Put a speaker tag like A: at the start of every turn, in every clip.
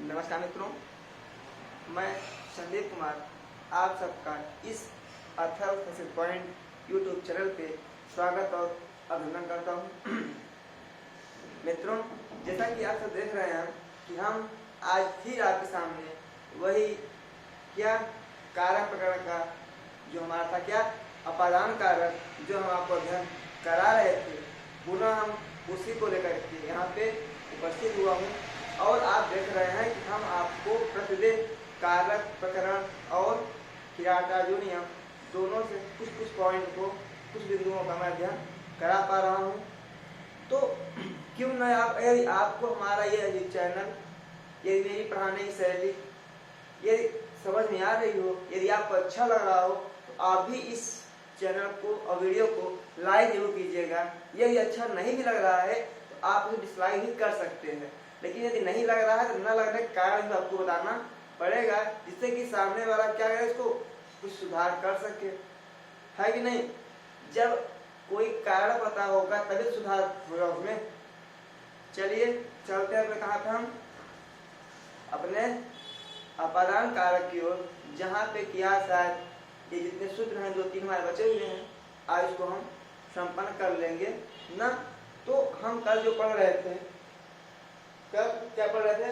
A: नमस्कार मित्रों, मैं संदीप कुमार आप सबका इस Atharva success point YouTube channel पे स्वागत और अभिनंदन करता हूँ। मित्रों, जैसा कि आप सब देख रहे हैं कि हम आज फिर आपके सामने वही क्या कारक प्रकरण का जो हमारा था क्या अपादान कारक जो हम आपको अध्ययन करा रहे थे, पुनः हम उसी को लेकर के यहाँ पे उपस्थित हुआ हूँ और आप देख रहे हैं कि हम आपको प्रतिदिन कारक प्रकरण और किराटार्जुन नियम दोनों से कुछ पॉइंट को कुछ बिंदुओं का मैं अध्ययन करा पा रहा हूँ। तो क्यों न यदि आपको हमारा ये चैनल, यदि मेरी पढ़ाने की शैली यदि समझ में आ रही हो, यदि आपको अच्छा लग रहा हो, तो आप भी इस चैनल को और वीडियो को लाइक जरूर कीजिएगा। यदि अच्छा नहीं भी लग रहा है तो आप इसे डिसलाइक भी कर सकते हैं, लेकिन यदि नहीं लग रहा है तो न लगने का कारण भी आपको बताना पड़ेगा, जिससे कि सामने वाला क्या करे इसको कुछ सुधार कर सके, है कि नहीं। जब कोई कारण पता होगा तभी सुधार होगा उसमें। चलिए चलते हैं कहाँ पे, हम अपने अपादान कारक की ओर, जहाँ पे क्या शायद ये जितने सूत्र हैं 2-3 हमारे बचे हुए हैं, आज इसको हम संपन्न कर लेंगे ना। तो हम कल जो पढ़ रहे थे, कल क्या पढ़ रहे थे,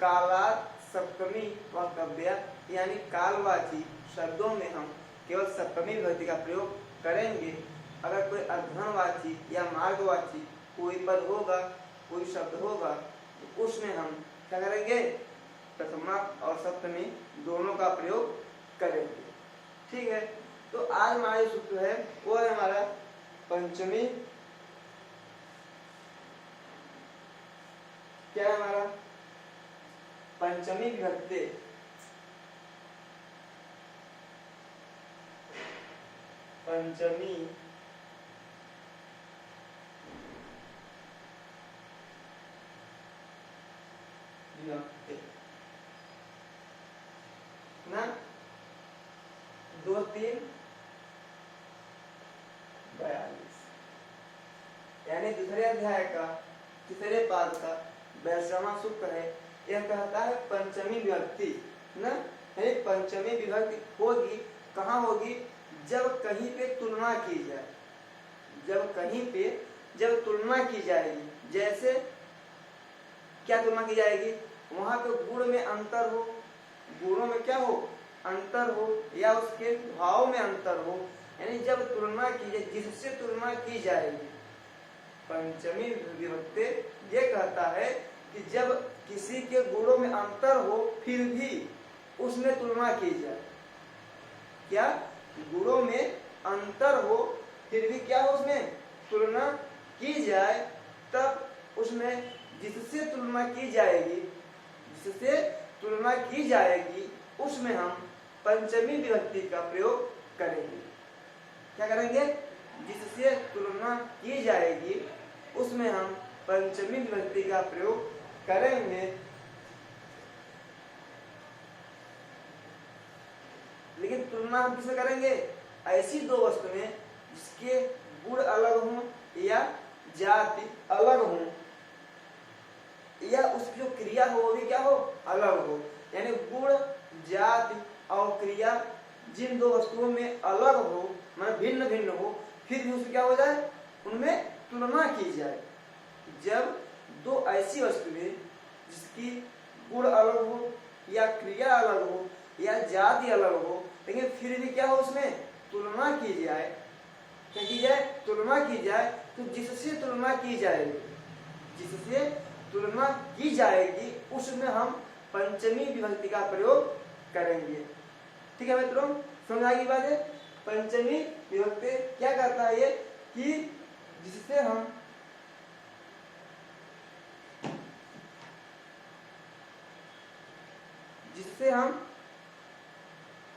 A: कालात सप्तमी वक्तव्य, यानी कालवाची शब्दों में हम केवल सप्तमी विभक्ति का प्रयोग करेंगे। अगर कोई अध्ययनवाची या मार्गवाची कोई पद होगा, कोई शब्द होगा, तो उसमें हम क्या करेंगे, प्रथमा और सप्तमी दोनों का प्रयोग करेंगे। ठीक है। तो आज हमारा जो सूत्र है वो है हमारा पंचमी, क्या है हमारा पंचमी विभक्ति। पंचमी विभक्ति ना 2-3-42, यानी दूसरे अध्याय का तीसरे पाद का 42वां सूत्र है। यह कहता है पंचमी विभक्ति ना, यानी पंचमी विभक्ति होगी कहाँ होगी, जब कहीं पे तुलना की जाए, जब कहीं पे जब तुलना की जाएगी। जैसे क्या तुलना की जाएगी, वहां पे गुण में अंतर हो, गुणों में क्या हो अंतर हो, या उसके भाव में अंतर हो, यानी जब तुलना की जाए, जिससे तुलना की जाएगी। पंचमी विभक्ति ये कहता है कि जब किसी के गुणों में अंतर हो फिर भी उसमें तुलना की जाए। क्या गुणों में अंतर हो फिर भी क्या हो उसमें तुलना की जाए, तब उसमें जिससे तुलना की जाएगी, जिससे तुलना की जाएगी उसमें हम पंचमी विभक्ति का प्रयोग करेंगे। क्या करेंगे, जिससे तुलना की जाएगी उसमें हम पंचमी विभक्ति का प्रयोग करेंगे। लेकिन तुलना हम किससे करेंगे, ऐसी दो वस्तु में जिसके गुण अलग हों या जाति अलग हो, या उसकी जो क्रिया हो वो भी क्या हो अलग हो। यानी गुण, जाति और क्रिया जिन दो वस्तुओं में अलग हो, मतलब भिन्न भिन्न हो, फिर भी उसमें क्या हो जाए, उनमें तुलना की जाए। जब दो ऐसी वस्तुएं जिसकी गुण अलग हो या क्रिया अलग हो या जाति अलग हो, लेकिन फिर भी क्या हो उसमें तुलना की जाए, क्या की जाए तुलना की जाए, तो जिससे तुलना की जाएगी, जिससे तुलना की जाएगी उसमें हम पंचमी विभक्ति का प्रयोग करेंगे। ठीक है मित्रों, समझ आ गई बात है। पंचमी विभक्ति क्या करता है ये, कि जिससे हम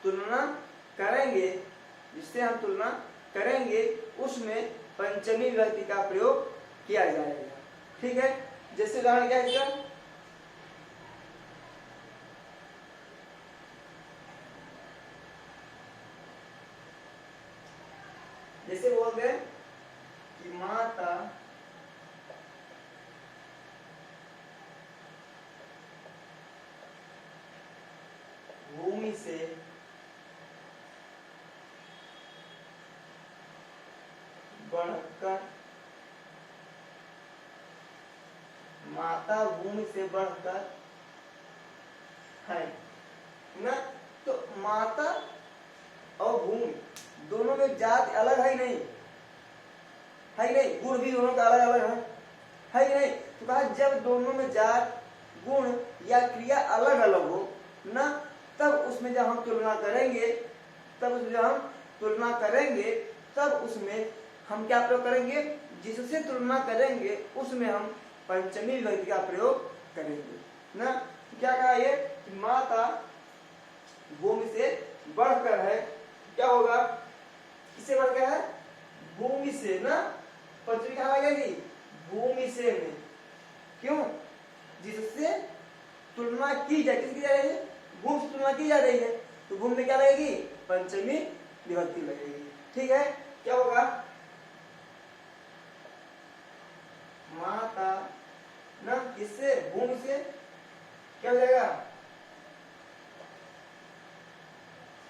A: तुलना करेंगे, जिससे हम तुलना करेंगे उसमें पंचमी विभक्ति का प्रयोग किया जाएगा। ठीक है। जैसे उदाहरण क्या है इसका, जैसे बोलते हैं कि माता भूमि से बढ़कर, माता भूमि से बढ़कर है ना। तो माता और भूमि दोनों में जात अलग है ही नहीं, है ही नहीं, गुण भी दोनों का अलग अलग है ही नहीं। तो कहा जब दोनों में जात, गुण या क्रिया अलग अलग हो ना, तब उसमें जब हम तुलना करेंगे, तब उसमें हम क्या प्रयोग करेंगे, जिससे तुलना करेंगे उसमें हम पंचमी विभक्ति का प्रयोग करेंगे ना। क्या कहा ये कि माता भूमि से बढ़कर है, क्या होगा, किससे बढ़कर है, भूमि से ना। पंचमी कहाँ लगेगी, भूमि से में, क्यों, जिससे तुलना की जाए, किसकी जा रही है, भूमि से तुलना की जा रही है, तो भूमि में क्या लगेगी, पंचमी विभक्ति लगेगी। ठीक है, क्या होगा, माता ना, किससे, भूमि से, क्या हो जाएगा,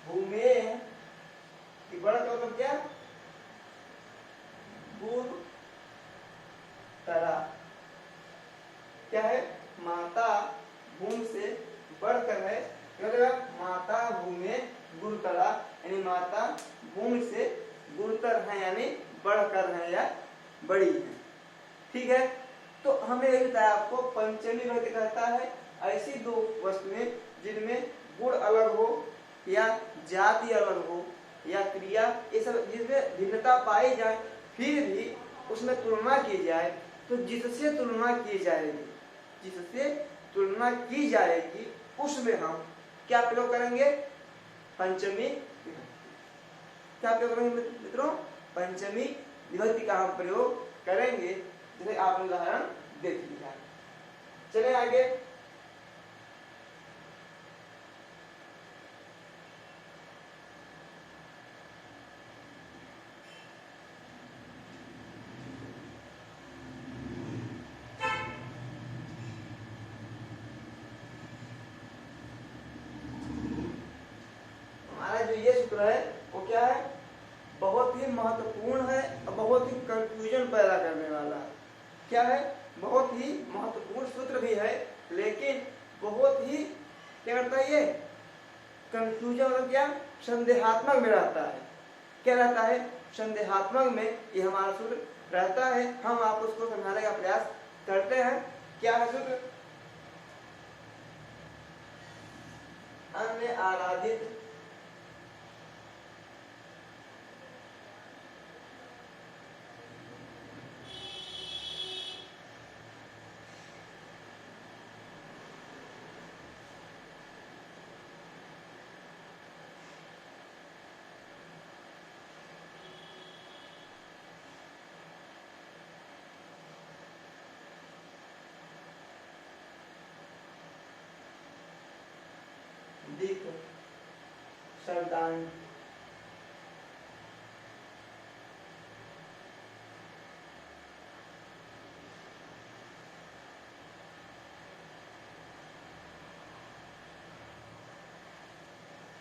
A: भूमि की बढ़त का मतलब क्या, गुरुतरा, क्या है, माता भूमि से बढ़कर है, क्या, माता भूमि गुरुतरा, यानी माता भूमि से गुरुतर है, यानी बढ़कर है या बड़ी है। ठीक है, तो हमें यही बताया आपको पंचमी विभक्ति कहता है ऐसी दो वस्तुएं जिनमें गुण अलग हो या जाति अलग हो या क्रिया, ये सब जिसमें भिन्नता पाई जाए, फिर भी उसमें तुलना की जाए, तो जिससे तुलना की जाएगी उसमें हम क्या प्रयोग करेंगे, पंचमी विभक्ति। क्या प्रयोग करेंगे मित्रों, पंचमी विभक्ति का हम प्रयोग करेंगे, जैसे आपने उदाहरण देख लिया। चले आगे, हमारा जो ये सूत्र है वो क्या है, बहुत ही महत्वपूर्ण है और बहुत ही कंफ्यूजन पैदा करने वाला है। क्या है, बहुत ही महत्वपूर्ण सूत्र भी है, लेकिन बहुत ही क्या करता है, ये कंफ्यूजन मतलब क्या, संदेहात्मक में रहता है। क्या रहता है, संदेहात्मक में ये हमारा सूत्र रहता है। हम आप उसको समझाने का प्रयास करते हैं। क्या है सूत्र, अन्य आराधित दिक शब्दांश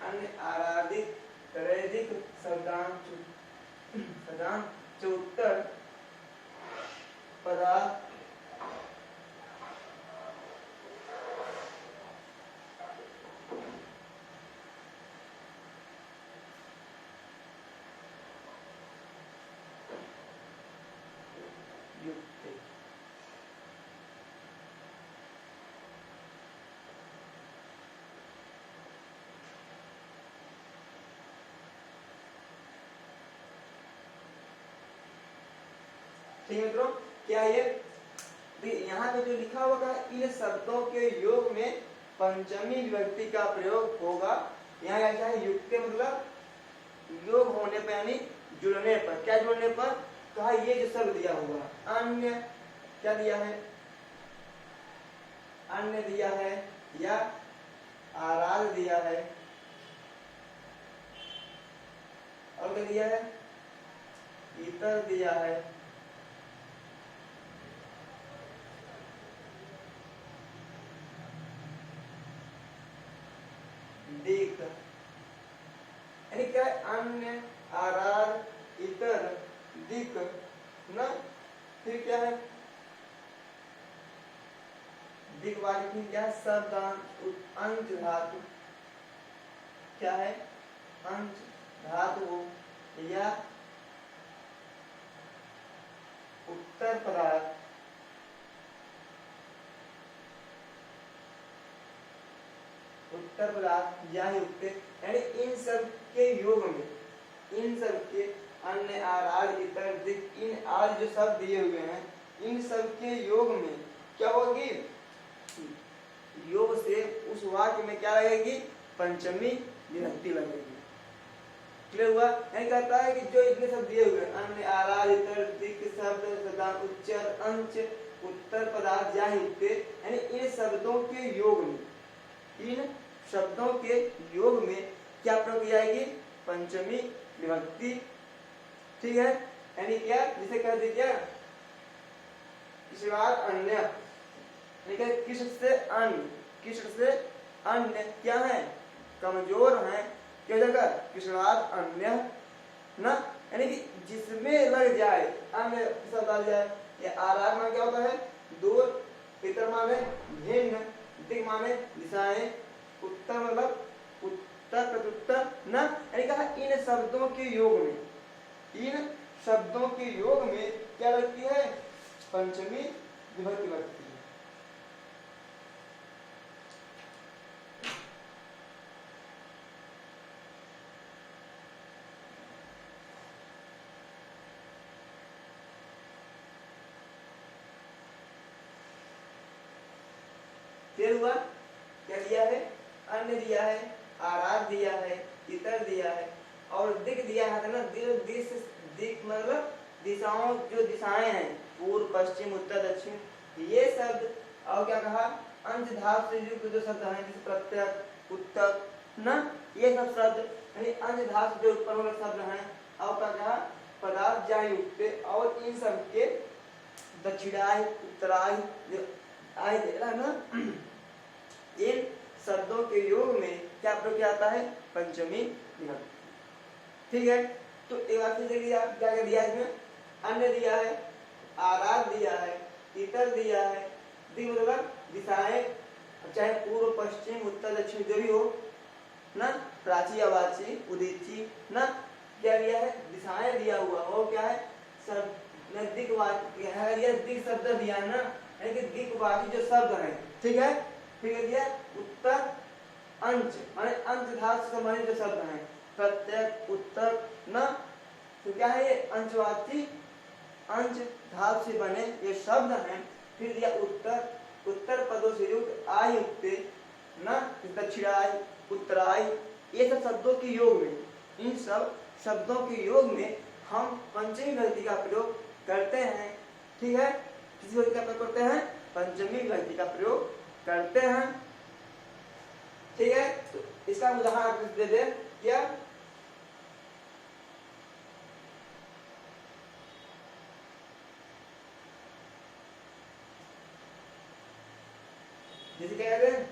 A: अन्य आराधित त्रैधिक शब्दांश चौत्तर पदार्थ युक्त। ठीक है मित्रों, क्या ये यहाँ पे जो लिखा होगा इन शब्दों के योग में पंचमी विभक्ति का प्रयोग होगा। यहाँ क्या है, युक्त के मतलब योग होने पर, यानी जुड़ने पर। क्या जुड़ने पर, कहा ये जो शब्द दिया होगा, अन्य क्या दिया है, अन्य दिया है या आराध दिया है, और क्या दिया है, इतर दिया है, दिक, यानी क्या है, अन्य, आरार, इतर, दिक, न, फिर क्या है, दिक वाली फिर क्या है, शब्दांश, अंश धातु, क्या है, अंश धातु या उत्तर पदार्थ, उत्तर पदार्थ या युक्त, यानी इन सब के योग में, इन सब के अन्य, आर, इतर, दिक, इन आज जो शब्द दिए हुए हैं, इन सब के योग में क्या होगी, योग से उस वाक्य में क्या लगेगी, पंचमी विभक्ति लगेगी। क्लियर हुआ? यानी कहता है कि जो इतने शब्द दिए हुए हैं, अन्य, आर, इतर, दिक, शब्द, शब्दांश, उच्चार, अंश, उत्तर पदार्थ या युक्त, यानी इन शब्दों के योग में, इन शब्दों के योग में क्या प्रयोग की जाएगी, पंचमी विभक्ति। ठीक है, यानी क्या, जिसे कह दी क्या, इसके बाद अन्य, किस से अन्य, किस से अन्य क्या है, कमजोर है, क्या जगह, किसराद अन्य न, यानी कि जिसमें लग जाए, अन्य शब्द आ जाए, या आराग में क्या होता है, दूर, इतर माने भिन्न, दिक माने दिशाएं, उत्तर मतलब उत्तर, प्रत्युत्तर न, यानी कहा इन शब्दों के योग में, इन शब्दों के योग में क्या लगती है, पंचमी विभक्ति लगती है। फिर हुआ क्या दिया है, अन्य दिया है, आराध दिया है, इतर दिया है, और दिक दिया है ना, दिक मतलब दिशाओं, जो दिशाएं हैं, पूर्व, पश्चिम, उत्तर, दक्षिण, ये शब्द, और क्या कहा, अंश धातु से युक्त जो शब्द हैं, जैसे प्रत्यक, उत्तर न, ये सब शब्द, यानी अंश धातु जो उत्पन्न वाले शब्द हैं, और क्या कहा, पदार्थ जा युक्त, और इन सब के दक्षिणाय, उत्तराय, जो आय दे रहा है ना, इन शब्दों के योग में क्या प्रयोग किया जाता है, पंचमी विभक्ति। ठीक है, तो एक बात देखिए, आप क्या क्या दिया इसमें, अन्य दिया है, आराध दिया है, इतर दिया है, दिक मतलब दिशाएं, चाहे पूर्व, पश्चिम, उत्तर, दक्षिण जो भी हो ना, प्राची, अवाची, उदीची न, क्या दिया है, दिशाएं दिया हुआ, वो क्या है, सब दिक वाची है, ये दिक शब्द दिया ना, यानी कि दिक वाची जो शब्द है। ठीक है, फिर दिया उत्तर, अंश माने अंश धातु से संबंधित जो शब्द हैं, प्रत्यक, उत्तर न, तो क्या है, ये अंशवाची, अंश धातु से बने ये शब्द हैं। फिर दिया उत्तर, उत्तर पदों से युक्त, आय युक्त न, दक्षिणाय, उत्तराय, ये सब शब्दों के योग में, इन सब शब्दों के योग में हम पंचमी विभक्ति का प्रयोग करते हैं। ठीक है, किसी विभक्ति का प्रयोग करते हैं, पंचमी विभक्ति का प्रयोग करते हैं। ठीक है, तो इसका उदाहरण दे दे, क्या, जैसे क्या कहते हैं,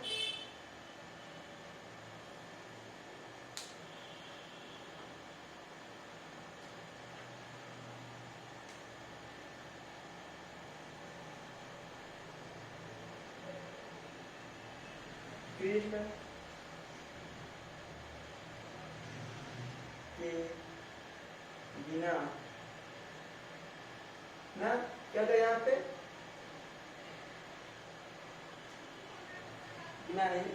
A: कृष्ण के बिना ना, क्या था यहाँ पे, बिना नहीं,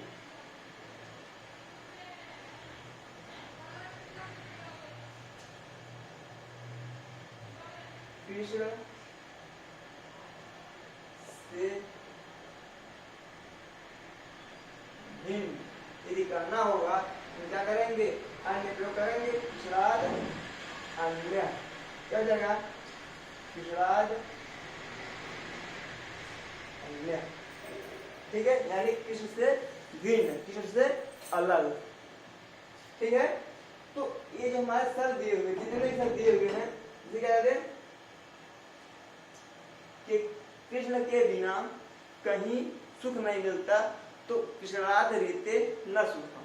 A: कृष्ण से भिन्न यदि करना होगा तो क्या करेंगे, अन्य प्रयोग करेंगे, पिछड़ाद अन्य, क्या हो जाएगा, पिछड़ाद अन्य। ठीक है, यानी किसी से भिन्न, किसी से अलग। ठीक है, तो ये जो हमारे शब्द दिए हुए, जितने भी शब्द दिए हुए हैं, जैसे क्या कहते हैं कि कृष्ण के बिना कहीं सुख नहीं मिलता, तो कृष्णार्थ रीते न सुखम,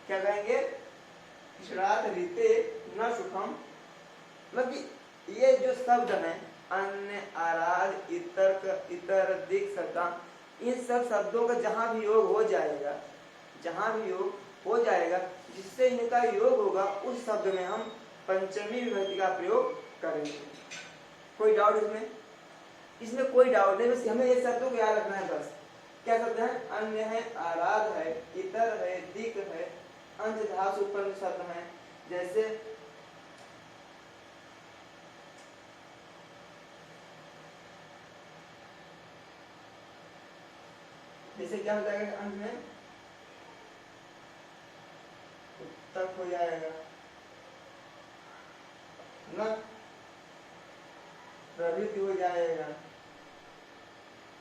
A: क्या कहेंगे, कृष्णात रीते न सुखम। मतलब कि ये जो शब्द हैं अन्य, आराध, इतर, दिक, सता, इन सब शब्दों का जहां भी योग हो जाएगा, जहां भी योग हो जाएगा, जिससे इनका योग होगा उस शब्द में हम पंचमी विभक्ति का प्रयोग करेंगे। कोई डाउट इसमें? इसमें कोई डाउट नहीं, बस हमें ये शब्दों को याद रखना है बस। क्या शब्द है? अन्य है, आराध है, इतर है, दिक है, अंश धातु उत्पन्न शब्द है। जैसे क्या हो जाएगा अंत में? तक हो जाएगा न, प्रवृत्ति हो जाएगा।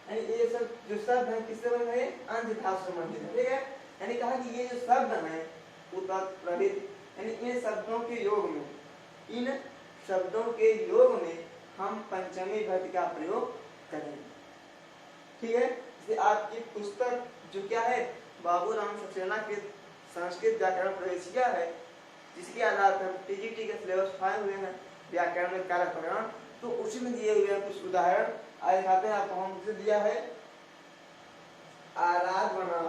A: ये सब जो शब्द है किससे बने हैं? अंश धातु संबंधित है, ठीक है। यानी कहा कि ये जो शब्द है उतक, प्रवृत्ति, यानी इन शब्दों के योग में, इन शब्दों के योग में हम पंचमी विभक्ति का प्रयोग करेंगे, ठीक है। जैसे आपकी पुस्तक जो क्या है, बाबूराम सक्सेना की संस्कृत व्याकरण प्रवेशिका है, जिसके आधार पर टीजीटी के सिलेबस 5 हुए हैं व्याकरण में कारक प्रकरण, तो उसी में दिए हुए कुछ उदाहरण आज दिखाते हैं आपको। हम से दिया है आराध बना,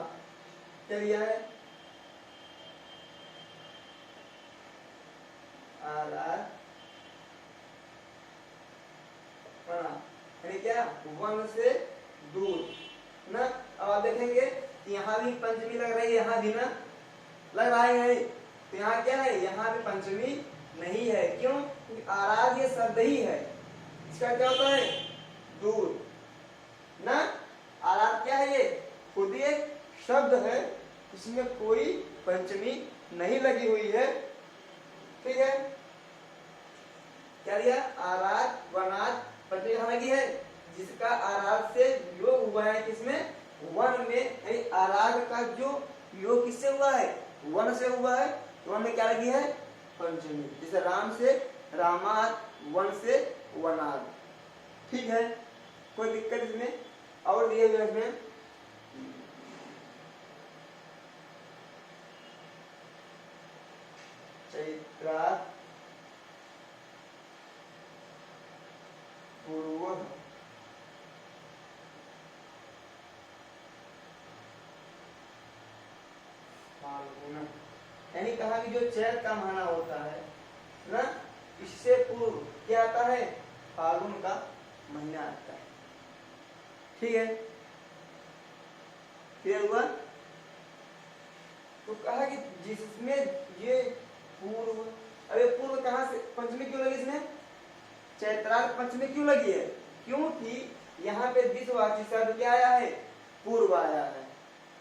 A: क्या दिया है? आराध बना, यानी क्या? वन से दूर ना। अब आप देखेंगे यहाँ भी पंचमी लग रही है, यहाँ भी ना लग रहा है, तो यहाँ क्या है? यहाँ भी पंचमी नहीं है। क्यों? क्योंकि आराध ये शब्द ही है, इसका क्या होता है? दूर ना। आराध क्या है? ये खुद ही एक शब्द है, इसमें कोई पंचमी नहीं लगी हुई है, ठीक है। क्या दिया? आराध, वनाद, पंचमी कहाँ लगी है? जिसका आराध से योग हुआ है किसमें? वन में। यानी आराध का जो योग किससे हुआ है? वन से हुआ है। वन में क्या लगी है? पंचमी। जैसे राम से रामाद, वन से वनाद, ठीक है। कोई दिक्कत इसमें? और दिए हुए इसमें चैत्रा पूर्व फाल्गुन, यानी कहा कि जो चैत का महीना होता है ना, इससे पूर्व क्या आता है? फाल्गुन का महीना आता है, ठीक है। क्लियर हुआ? तो कहा कि जिसमें ये पूर्व, अरे पूर्व कहां से पंचमी क्यों लगी इसमें? चैत्रार्थ पंचमी क्यों लगी है? क्योंकि यहाँ पे दिशवाची शब्द क्या आया है? पूर्व आया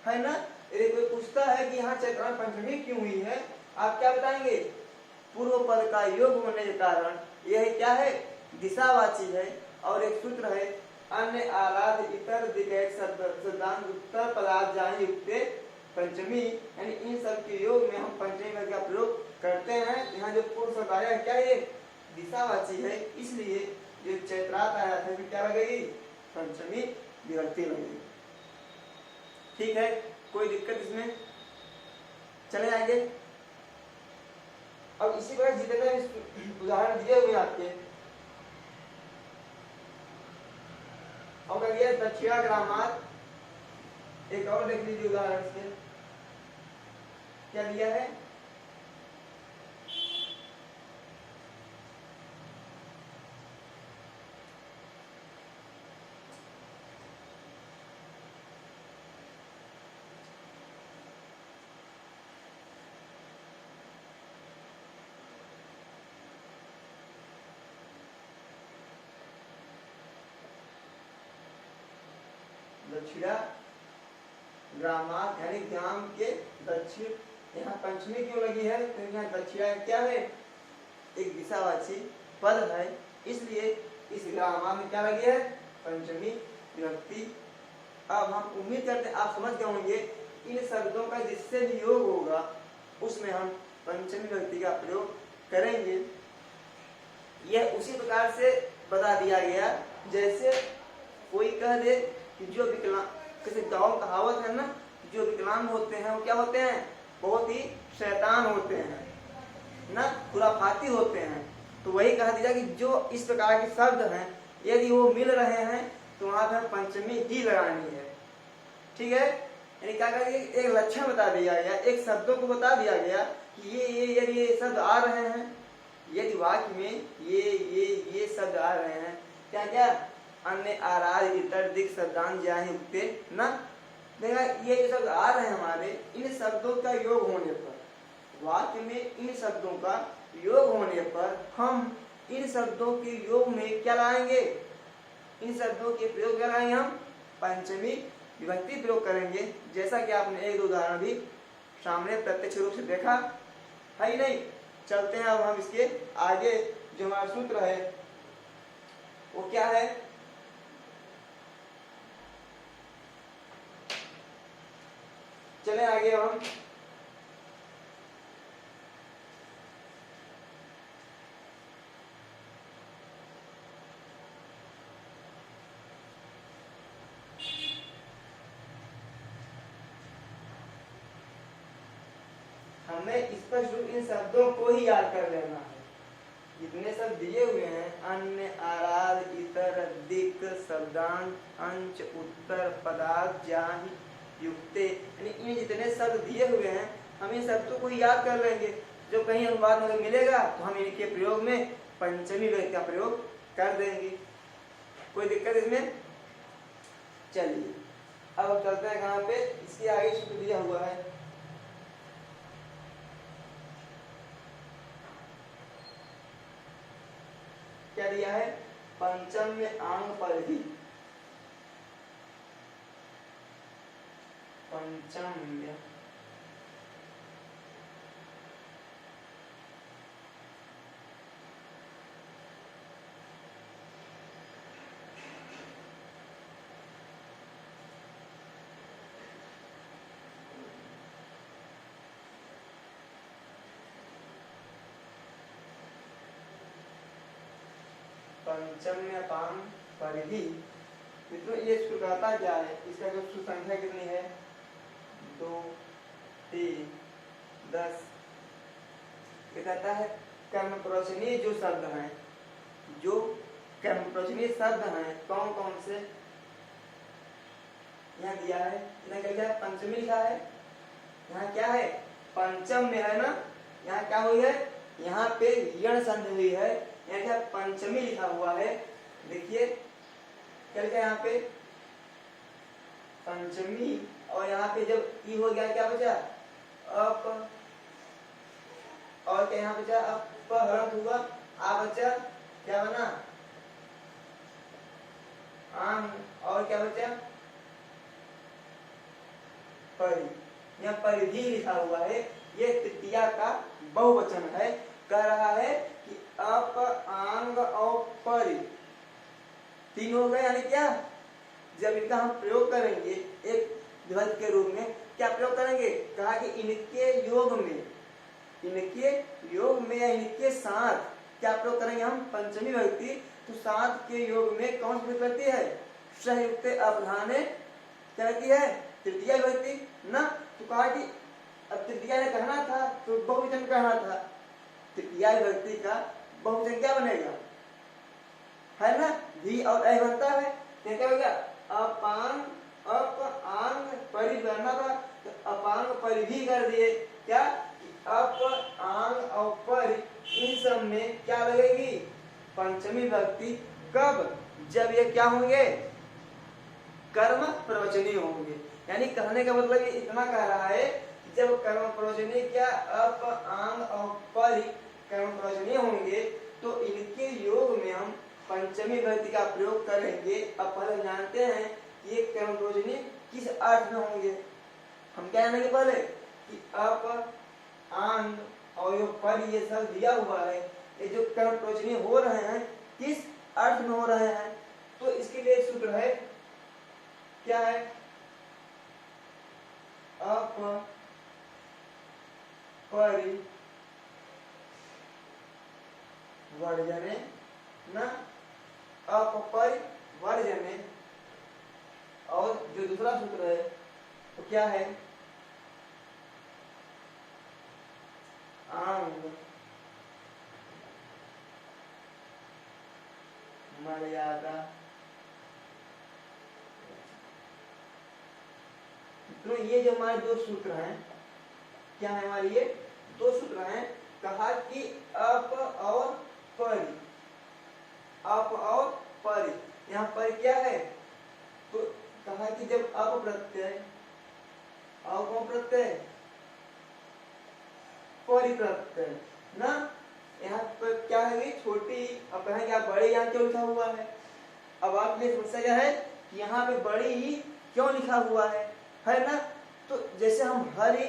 A: है ना। यदि कोई पूछता है कि यहाँ चैत्रार्थ पंचमी क्यों हुई है, आप क्या बताएंगे? पूर्व पद का योग होने के कारण यह क्या है? दिशावाची है। और एक सूत्र है अन्य, आराध, इतर, दिक, शब्दांत, उत्तर पदार्थ जान युक्त पंचमी, यानी इन सब के योग में हम पंचमी पद का प्रयोग करते हैं। यहाँ जो पूर्व शब्द आया क्या है? दिशावाची है, इसलिए जो चैत्रार्थ आया था क्या लगेगी? पंचमी विभक्ति लगेगी, ठीक है। कोई दिक्कत इसमें? चले आगे। अब इसी प्रकार जितने उदाहरण दिए हुए आपके, और क्या दक्षिणाग्रामात, एक और देख लीजिए उदाहरण से क्या दिया है? दक्षिणा ग्रामात, यानी ग्राम के दक्षिण। यहाँ पंचमी क्यों लगी है? तो यहाँ दक्षिणा क्या है? एक दिशावाची पद है, इसलिए इस ग्रामा में क्या लगी है? पंचमी विभक्ति। अब हम उम्मीद करते हैं आप समझ गए होंगे। इन शब्दों का जिससे भी योग होगा उसमें हम पंचमी विभक्ति का प्रयोग करेंगे। यह उसी प्रकार से बता दिया गया जैसे कोई कह दे कि जो विकलांग, किसी गाँव कहावत है ना, जो विकलांग होते हैं वो क्या होते हैं? बहुत ही शैतान होते हैं ना, खुराफाती होते हैं। तो वही कहा दिया कि जो इस प्रकार के शब्द हैं यदि वो मिल रहे हैं तो वहां पर पंचमी ही लगानी है। ठीक है, यानी क्या कर एक लक्षण बता दिया गया, एक शब्दों को बता दिया गया कि ये यदि ये शब्द आ रहे हैं, यदि वाक्य में ये शब्द आ रहे हैं, क्या क्या अन्य आराध इतर दिक शब्दान जाहि उगते न, देखा ये जो शब्द आ रहे हैं हमारे, इन शब्दों का योग होने पर, वाक्य में इन शब्दों का योग होने पर हम इन शब्दों के योग में क्या लाएंगे, इन शब्दों के प्रयोग क्या लाएंगे, हम पंचमी विभक्ति प्रयोग करेंगे। जैसा कि आपने एक उदाहरण भी सामने प्रत्यक्ष रूप से देखा है ही नहीं। चलते हैं अब हम इसके आगे, जो हमारा सूत्र है वो क्या है, चले आगे हम। हमें स्पष्ट रूप इन शब्दों को ही याद कर लेना है, जितने शब्द दिए हुए हैं, अन्य आराध इतर दिक शब्दांत अंश उत्तर पदार्थ जाहि युक्ते, यानी इन जितने शब्द दिए हुए हैं हम इन शब्दों को ही याद कर लेंगे। जो कहीं अनुवाद में मिलेगा तो हम इनके प्रयोग में पंचमी विभक्ति का प्रयोग कर देंगे, कोई दिक्कत इसमें। चलिए अब चलते हैं कहाँ पे, इसके आगे सूत्र दिया हुआ है, क्या दिया है, पंचम्य आंग परिधि, पंचम्य पंचम्यपान परिधि। मित्रों ये कहता क्या है, इसका जो संख्या कितनी है, 2 3 10। ये कहता है कर्मप्रवचनीय जो शब्द हैं, जो कर्मप्रवचनीय शब्द हैं कौन कौन से, यहाँ दिया है, इन्हें क्या लिखा है, पंचमी लिखा है। यहाँ क्या है, पंचम में है ना, यहाँ क्या हुई है, यहाँ पे यण संधि हुई है, यहाँ क्या पंचमी लिखा हुआ है। देखिए क्या लिखा है यहाँ पे, पंचमी, और यहाँ पे जब ई हो गया क्या बचा, अप, और क्या यहाँ बचा, अपहरण हुआ, आ बचा, क्या बना, आम, और क्या बचा, परि, यहाँ परिधि लिखा हुआ है। ये तृतीया का बहुवचन है, कह रहा है कि अप, आंग और परि तीन हो गए, यानी क्या, जब इनका हम प्रयोग करेंगे एक विभक्ति के रूप में, क्या प्रयोग करेंगे, कहा कि इनके योग में, इनके योग में या इनके साथ क्या प्रयोग करेंगे हम, पंचमी विभक्ति। तो साथ के योग में कौन सी विभक्ति है, संयुक्त अवधान क्या रहती है, तृतीया विभक्ति ना। तो कहा कि अब तृतीया ने कहना था तो बहुवचन कहना था, तृतीया विभक्ति का बहुवचन क्या बनेगा, है ना, भी और ऐ बनता है, तो क्या हो गया, अपांग, अप आंग परि बनना था, तो अपांग परिधि कर दिए, क्या, अप आंग और परि, इन सब में क्या लगेगी, पंचमी विभक्ति। कब, जब ये क्या होंगे, कर्म प्रवचनीय होंगे। यानी कहने का मतलब ये इतना कह रहा है कि जब कर्म प्रवचनीय क्या, अप आंग और परि कर्म प्रवचनीय होंगे तो इनके योग में हम पंचमी विभक्ति का प्रयोग करेंगे। अब पहले जानते हैं ये कर्म प्रवचनीय किस अर्थ में होंगे, हम क्या जानेंगे पहले कि अप, आंग और यो परि ये सब दिया हुआ है, ये जो कर्म प्रवचनीय हो रहे हैं किस अर्थ में हो रहे हैं। तो इसके लिए सूत्र है, क्या है, अप परि वर्जने न, अप परि वर्जने, और जो दूसरा सूत्र है तो क्या है, अंग मर्यादा। तो ये जो हमारे दो सूत्र हैं, क्या है हमारे ये दो सूत्र हैं। कहा कि अप और परि, अप और परि। यहाँ पर क्या है, तो कहा कि जब अप प्रत्यय, अप कौन प्रत्यय, परि प्रत्यय ना। यहाँ पर क्या है, छोटी, अब कहेंगे आप बड़ी यहाँ क्यों लिखा हुआ है। अब आपके लिए समस्या क्या है कि यहाँ पे बड़ी ही क्यों लिखा हुआ है ना। तो जैसे हम हरि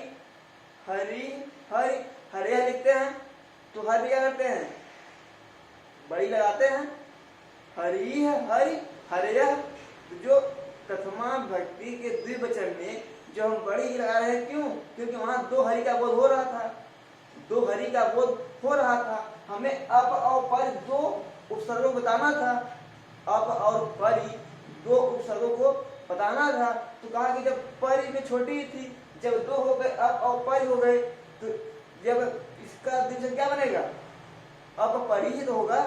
A: हरि हरि हरिया लिखते हैं, तो हरि क्या करते हैं, बड़ी लगाते हैं, हरि हरि हरिया। जो प्रथमा भक्ति के द्विवचन में जो हम बड़ी ही लगा रहे हैं, क्यों, क्योंकि वहां दो हरि का बोध हो रहा था, दो हरि का बोध हो रहा था। हमें अप और परि दो उपसर्गों को बताना था, अप और परि दो उपसर्गों को बताना था। तो कहा कि जब परि में छोटी थी, जब दो हो गए अप और परि हो गए, तो जब इसका द्विवचन क्या बनेगा, अप परि ही तो होगा।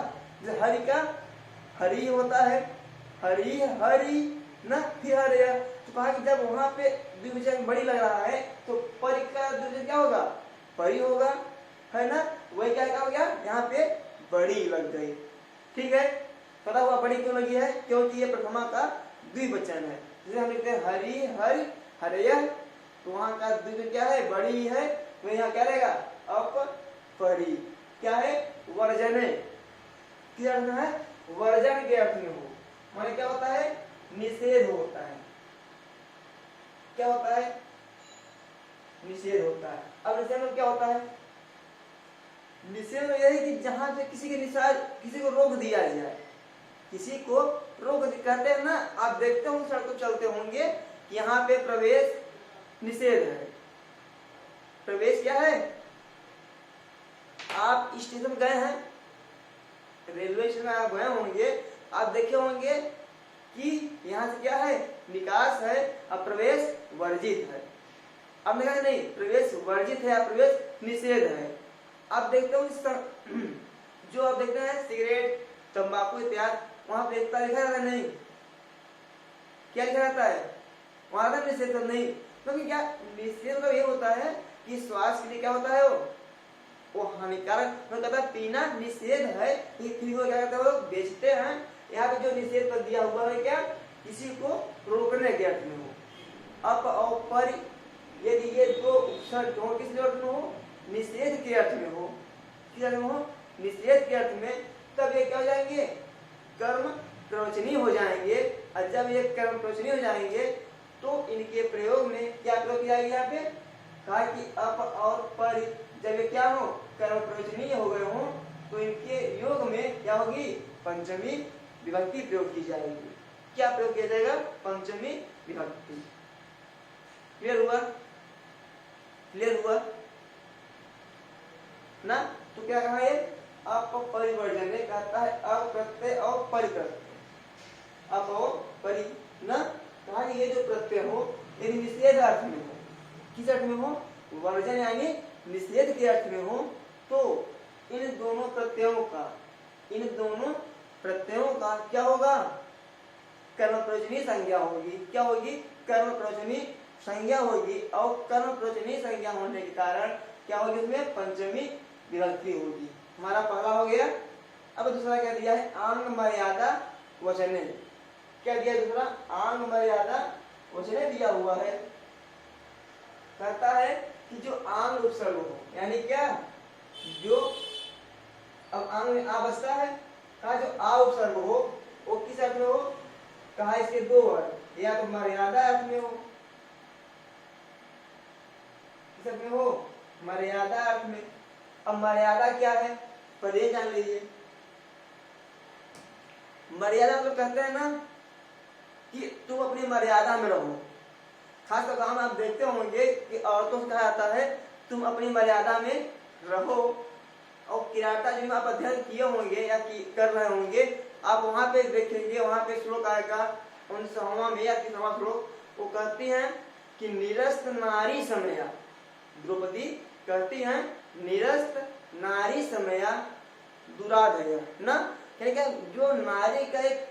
A: जब हरि का हरि होता है, हरि हरि ना, फिर हरिया। तो कहा कि जब वहां पे द्विवचन बड़ी लग रहा है, तो परि का द्विवचन क्या होगा, परि होगा, है ना। वही क्या हो गया, यहाँ पे बड़ी लग गई। ठीक है, पता हुआ बड़ी क्यों लगी है, क्योंकि ये प्रथमा का द्विवचन है। जैसे हम लिखते हैं हरि हरि हरिया, तो वहां का द्विवचन क्या है, बड़ी है। वही यहाँ क्या रहेगा, अप परि। क्या है, वर्जने, क्या अर्थ है, वर्जन के अर्थ में हो। माने क्या होता है, निषेध होता है। क्या होता है, निषेध होता है। अब निषेध में क्या होता है, निषेध में यह है कि जहां से किसी के निषेध, किसी को रोक दिया जाए, किसी को रोक कहते हैं ना। आप देखते होंगे सड़कों चलते होंगे, यहाँ पे प्रवेश निषेध है। प्रवेश क्या है, आप स्टेशन गए हैं, रेलवे स्टेशन आप गए होंगे, आप देखे होंगे कि यहाँ से क्या है, निकास है, अब प्रवेश वर्जित है। अब देखा नहीं, प्रवेश वर्जित है, प्रवेश निषेध है। आप देखते हो जो आप देखते हैं सिगरेट, तंबाकू इत्यादि, वहां पे लिखा रहता है नहीं, क्या लिखा रहता है, वहां निषेध नहीं। क्योंकि क्या निषेध का ये होता है कि स्वास्थ्य के लिए क्या होता है, वो हानिकारक, कहता है पीना निषेध है। फिर वो क्या करता है, वो बेचते हैं। यहाँ पे जो निषेध कर दिया हुआ है, क्या किसी को रोकने के अर्थ में हो। अप और परि, यदि ये दो उपसर्ग हो, किस अर्थ में हो, निषेध के अर्थ में हो, किस अर्थ में हो, निषेध के अर्थ में, तब ये क्या हो जाएंगे, कर्म प्रवचनीय हो जाएंगे। और जब ये कर्म प्रवचनीय हो जाएंगे, तो इनके प्रयोग में क्या प्रयोग किया जाएगा, यहाँ पे कहा कि अप और परि जब ये क्या हो, कर्म प्रवचनीय हो गए हो, तो इनके योग में क्या होगी, पंचमी विभक्ति प्रयोग की जाएगी। क्या प्रयोग किया जाएगा, पंचमी विभक्ति। क्लियर हुआ, क्लियर हुआ ना। तो क्या कहा, ये अप परिवर्जन कहता है, अप्रत्यय और परिप्रत्यय, अप और परि ना। कहा कि ये जो प्रत्यय हो यदि निषेध अर्थ में हो, किस अर्थ में हो, वर्जन यानी निषेध के अर्थ में हो, तो इन दोनों प्रत्ययों का, इन दोनों प्रत्ययों का क्या होगा, कर्म प्रवचनीय संज्ञा होगी। क्या होगी, कर्म प्रवचनीय संज्ञा होगी। और कर्म प्रवचनीय संज्ञा होने के कारण क्या होगी, उसमें पंचमी विभक्ति होगी। हमारा पहला हो गया। अब दूसरा क्या दिया है, आंग मर्यादा वचने। क्या दिया दूसरा, आंग मर्यादा वचने दिया हुआ है। कहता है कि जो आंग उपसर्ग हो, यानी क्या, जो अब आंग में आ बसता है, कहा जो आ उपसर्ग हो वो किस अर्थ में हो, कहा इसके दो अर्थ, या तो मर्यादा अर्थ में हो, किस अर्थ में हो, मर्यादा अर्थ में। अब मर्यादा क्या है, पहले जान लीजिए। मर्यादा मतलब कहते हैं ना कि तुम अपनी मर्यादा में रहो। खासकर काम आप देखते होंगे कि औरतों से कहा जाता है तुम अपनी मर्यादा में रहो। और किराता जो आप अध्ययन किए होंगे या कर रहे होंगे, आप वहां पे देखेंगे, वहां पे श्लोक आएगा 19वां में या 30वां श्लोक, वो कहती हैं कि निरस्त नारी समया, द्रौपदी कहती हैं निरस्त नारी समया दुराधय ना, यानी क्या जो नारी का एक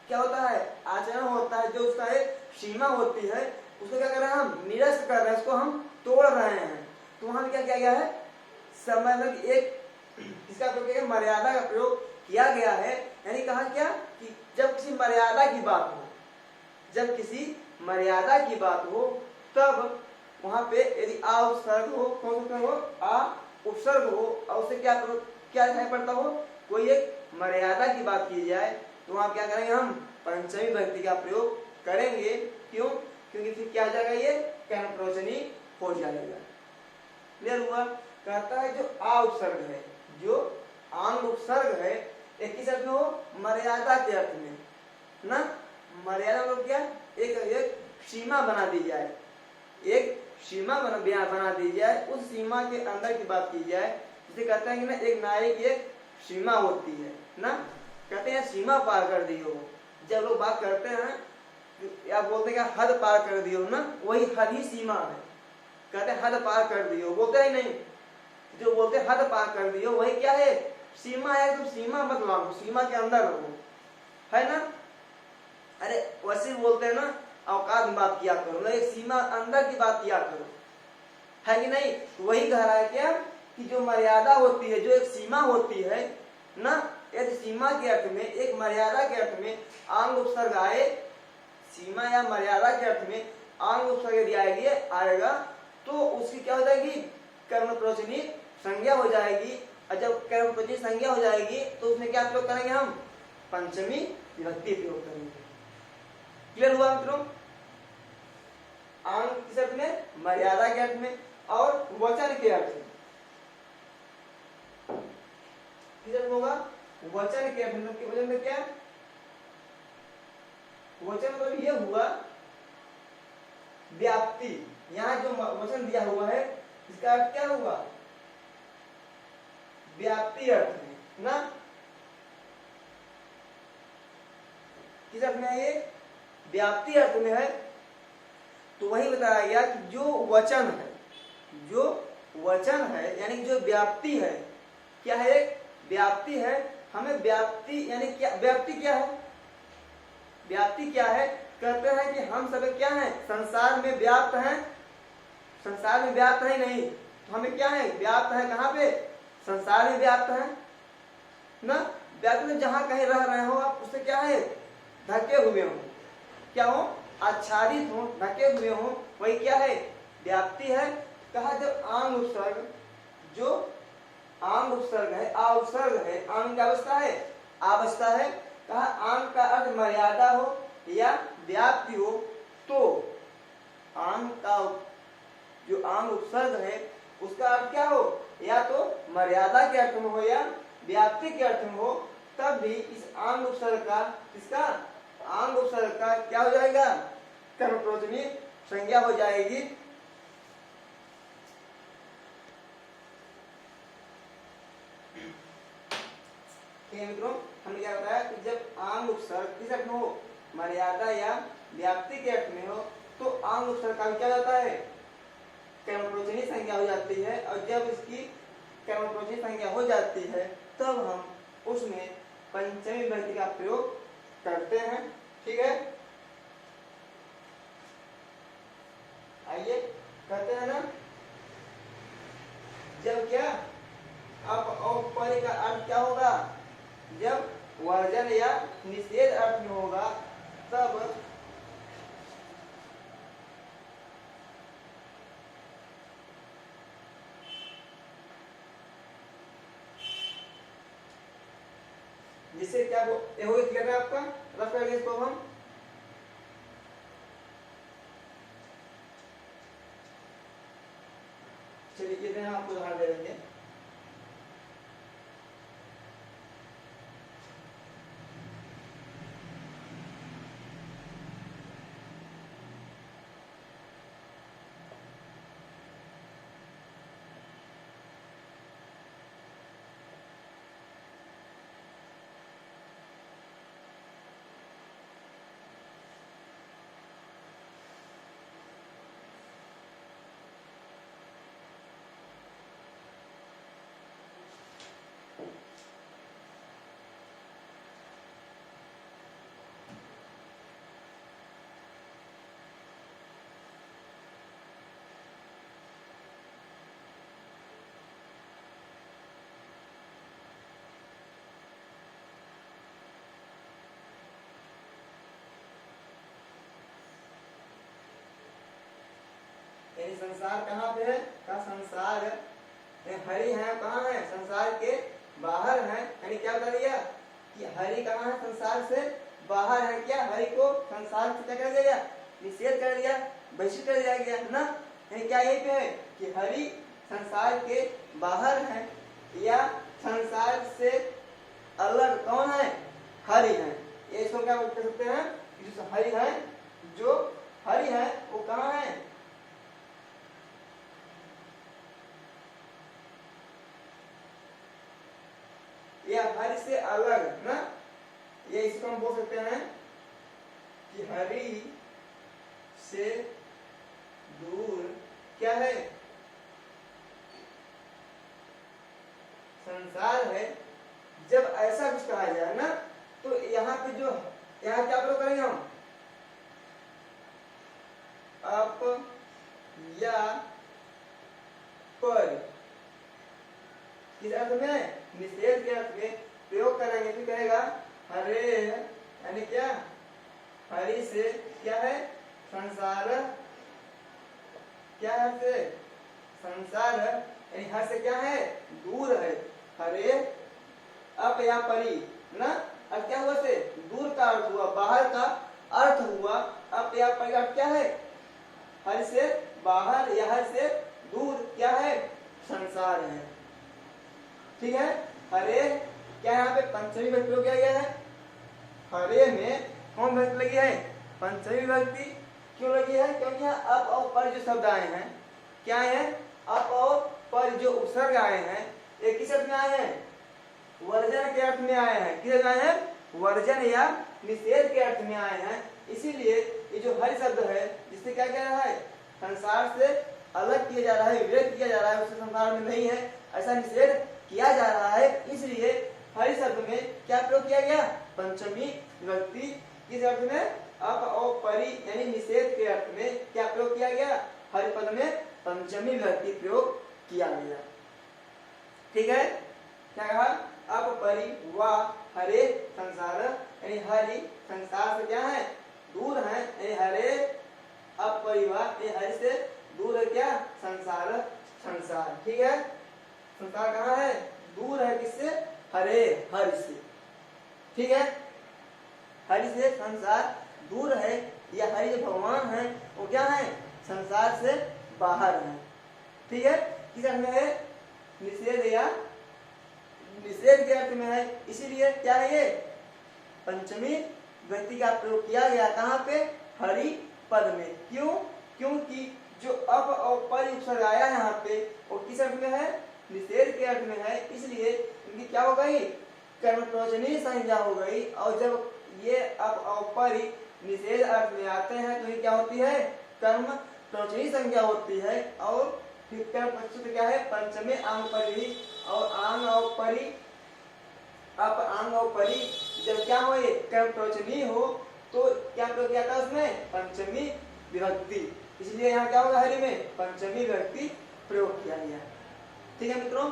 A: क्या होता है आचरण होता है, जो उसका एक सीमा होती है, उसको क्या कर रहे हैं हम निरस्त कर रहे हैं, उसको हम तोड़ रहे हैं। तो वहां क्या किया गया है समय में एक इसका प्रयोग किया, मर्यादा का प्रयोग किया गया है। यानी कहा क्या कि जब किसी मर्यादा की बात हो, जब किसी मर्यादा की बात हो तब वहां पे यदि आ उपसर्ग हो, कौन सा हो आ उपसर्ग हो और उससे क्या दिखाई पड़ता हो, कोई एक मर्यादा की बात की जाए, तो वहां क्या करेंगे हम पंचमी विभक्ति का प्रयोग करेंगे। क्यों? क्योंकि फिर क्या हो जाएगा, ये कर्मप्रयोजनी हो जाएगा। क्लियर हुआ? कहता है जो आ उपसर्ग है, जो आंग उपसर्ग है, एक किस अर्थ में हो, मर्यादा के अर्थ में ना। मर्यादा मतलब क्या, एक सीमा बना दी जाए, एक सीमा बना दी जाए, उस सीमा के अंदर की बात की जाए। जिसे कहते हैं कि ना एक नारी की एक सीमा होती है ना, कहते हैं सीमा पार कर दी हो। जब लोग बात करते हैं या बोलते हैं कि हद पार कर दी हो ना, वही हद ही सीमा है। कहते हैं हद पार कर दी हो, बोलते ही नहीं, जो बोलते हद पार कर दी हो वही क्या है, सीमा है। तुम सीमा मत मांगो, सीमा के अंदर रहो, है ना। अरे वैसे बोलते हैं ना औकात में बात किया करो ना, एक सीमा अंदर की बात किया करो, है कि नहीं। वही कह रहा है क्या कि जो मर्यादा होती है, जो एक सीमा होती है ना, यदि सीमा के अर्थ में, एक मर्यादा के अर्थ में आंग उपसर्ग आए, सीमा या मर्यादा के अर्थ में आंग उपसर्ग यदि आएगा तो उसकी क्या हो जाएगी, कर्मप्रयोजनी संज्ञा हो जाएगी। और जब कर्मप्रयोजनी संज्ञा हो जाएगी तो उसमें क्या प्रयोग करेंगे हम, पंचमी विभक्ति प्रयोग करेंगे। क्लियर हुआ मित्रों? आंग किस अर्थ में, मर्यादा के अर्थ में, और वचन के अर्थ में किस अर्थ में होगा, वचन के अर्थ में। वचन में क्या, वचन मतलब ये हुआ व्याप्ति। यहाँ जो वचन दिया हुआ है इसका अर्थ क्या हुआ, व्याप्ति अर्थ में ना। किस अर्थ में है ये, व्याप्ति अर्थ में है। तो वही बताया गया कि जो वचन है, जो वचन है यानी जो व्याप्ति है, क्या है, एक व्याप्ति है। हमें व्याप्ति यानी क्या, व्याप्ति क्या है, व्याप्ति क्या है, कहते हैं कि हम सब क्या हैं, संसार में व्याप्त हैं। संसार में व्याप्त है नहीं, तो हमें क्या है, व्याप्त है कहाँ पे, संसार में व्याप्त है ना। व्याप्त में जहां कहीं रह रहे हो आप, उससे क्या है, ढके हुए हो, क्या हो, आच्छादित हो, ढके हुए हो, वही क्या है, व्याप्ति है। कहा जब आंग उपसर्ग, जो आंग उपसर्ग है, आ उपसर्ग है, आंग की अवस्था है, अवस्था है। कहा आंग का अर्थ मर्यादा हो या व्याप्ति हो, तो आंग का जो आंग उपसर्ग है उसका अर्थ क्या हो, या तो मर्यादा के अर्थ में हो या व्याप्ति के अर्थ में हो, तब भी इस आंग उपसर्ग का, इसका आंग उपसर्ग का क्या हो जाएगा, कर्मप्रयोजनी संज्ञा हो जाएगी। मित्रों हमने क्या बताया कि जब आंग उपसर्ग किस अर्थ में हो, मर्यादा या व्याप्ति के अर्थ में हो, तो आंग उपसर्ग का क्या जाता है, कर्मप्रयोजनी संज्ञा हो जाती है। और जब इसकी कर्मप्रयोजनी संज्ञा हो जाती है तब हम उसमें पंचमी विभक्ति का प्रयोग करते हैं। ठीक है, आइए कहते हैं ना, जब क्या, अब औपचारिक का अर्थ क्या होगा, जब वर्जन या निषेध अर्थ में होगा तब जिससे क्या हो गया, क्लियर है आपका, रफ कर इसको हम। चलिए ये आपको उदाहरण दे देंगे। यानी संसार कहाँ पे है का संसार हरि है कहाँ है संसार के बाहर है। यानी क्या बता दिया कि हरि कहाँ है संसार से बाहर है। क्या हरि को संसार से क्या कर दिया गया निषेध कर दिया बहिष्कृत कर दिया गया है ना। यानी क्या यही पे है कि हरि संसार के बाहर है या संसार से अलग कौन है हरि है। ये इसको क्या कह सकते हैं जो हरि है जो हरि है वो कहाँ है या हरि से अलग ना। ये इसको हम बोल सकते हैं कि हरि से दूर क्या है संसार है। जब ऐसा कुछ कहा जाए ना तो यहाँ पे जो यहाँ क्या प्रयोग करेंगे हम अप या पर किस अर्थ में निषेध के अर्थ में प्रयोग करेंगे तो कहेगा हरे यानी क्या हरि से क्या है संसार क्या है से संसार यानी हर से क्या है दूर है। हरे अप या परी ना अब क्या हुआ से दूर का अर्थ हुआ बाहर का अर्थ हुआ। अप या परी का अर्थ क्या है हर से बाहर या हर से दूर क्या है संसार है। ठीक है हरे क्या यहाँ पे पंचमी विभक्ति प्रयोग किया गया है। हरे में कौन विभक्ति लगी है पंचमी विभक्ति क्यों लगी है क्योंकि यहाँ अप और पर जो शब्द आए हैं क्या है अप और पर जो उपसर्ग आए हैं ये किस अर्थ में आए हैं वर्जन के अर्थ में आए हैं। किस अर्थ में आए हैं वर्जन या निषेध के अर्थ में आए हैं। इसीलिए ये जो हरि शब्द है जिससे क्या कह रहा है संसार से अलग किया जा रहा है विवेक किया जा रहा है उससे संसार में नहीं है ऐसा निषेध किया जा रहा है। इसलिए हरि शब्द में क्या प्रयोग किया गया पंचमी विभक्ति किस अर्थ में अप और परी यानी निषेध के अर्थ में क्या प्रयोग किया गया हरि पद में पंचमी विभक्ति प्रयोग किया गया। ठीक है क्या कहा अप परी व हरे संसार यानी हरि संसार से क्या है दूर है यानी हरे अप परिवार यानी हरि से दूर है क्या संसार संसार। ठीक है संसार कहाँ है दूर है किससे हरे हरि से। ठीक है हरि से संसार दूर है या हरि जो भगवान है वो क्या है संसार से बाहर है। ठीक है किस अर्थ में है निषेध या निषेध के अर्थ में है। इसीलिए क्या है ये पंचमी व्यक्ति का प्रयोग किया गया कहाँ पे हरि पद में। क्यों क्योंकि जो अप और पर उपसर्ग आया यहाँ पे वो किस अर्थ में है निषेध के अर्थ में है। इसलिए इनकी क्या हो गई कर्म प्रवचनीय संज्ञा हो गई और जब ये अप और पर निषेध अर्थ में आते हैं तो ये क्या होती है कर्म प्रवचनीय संज्ञा होती है। और फिर कर्म प्रस्तुत क्या है पंचमे आंग पर ही और आंग और परी अप आंग और परी जब क्या हो ये कर्म प्रवचनीय हो तो क्या प्रयोग किया था उसमें पंचमी विभक्ति। इसलिए यहाँ क्या होगा हरि में पंचमी विभक्ति प्रयोग किया गया। ठीक है मित्रों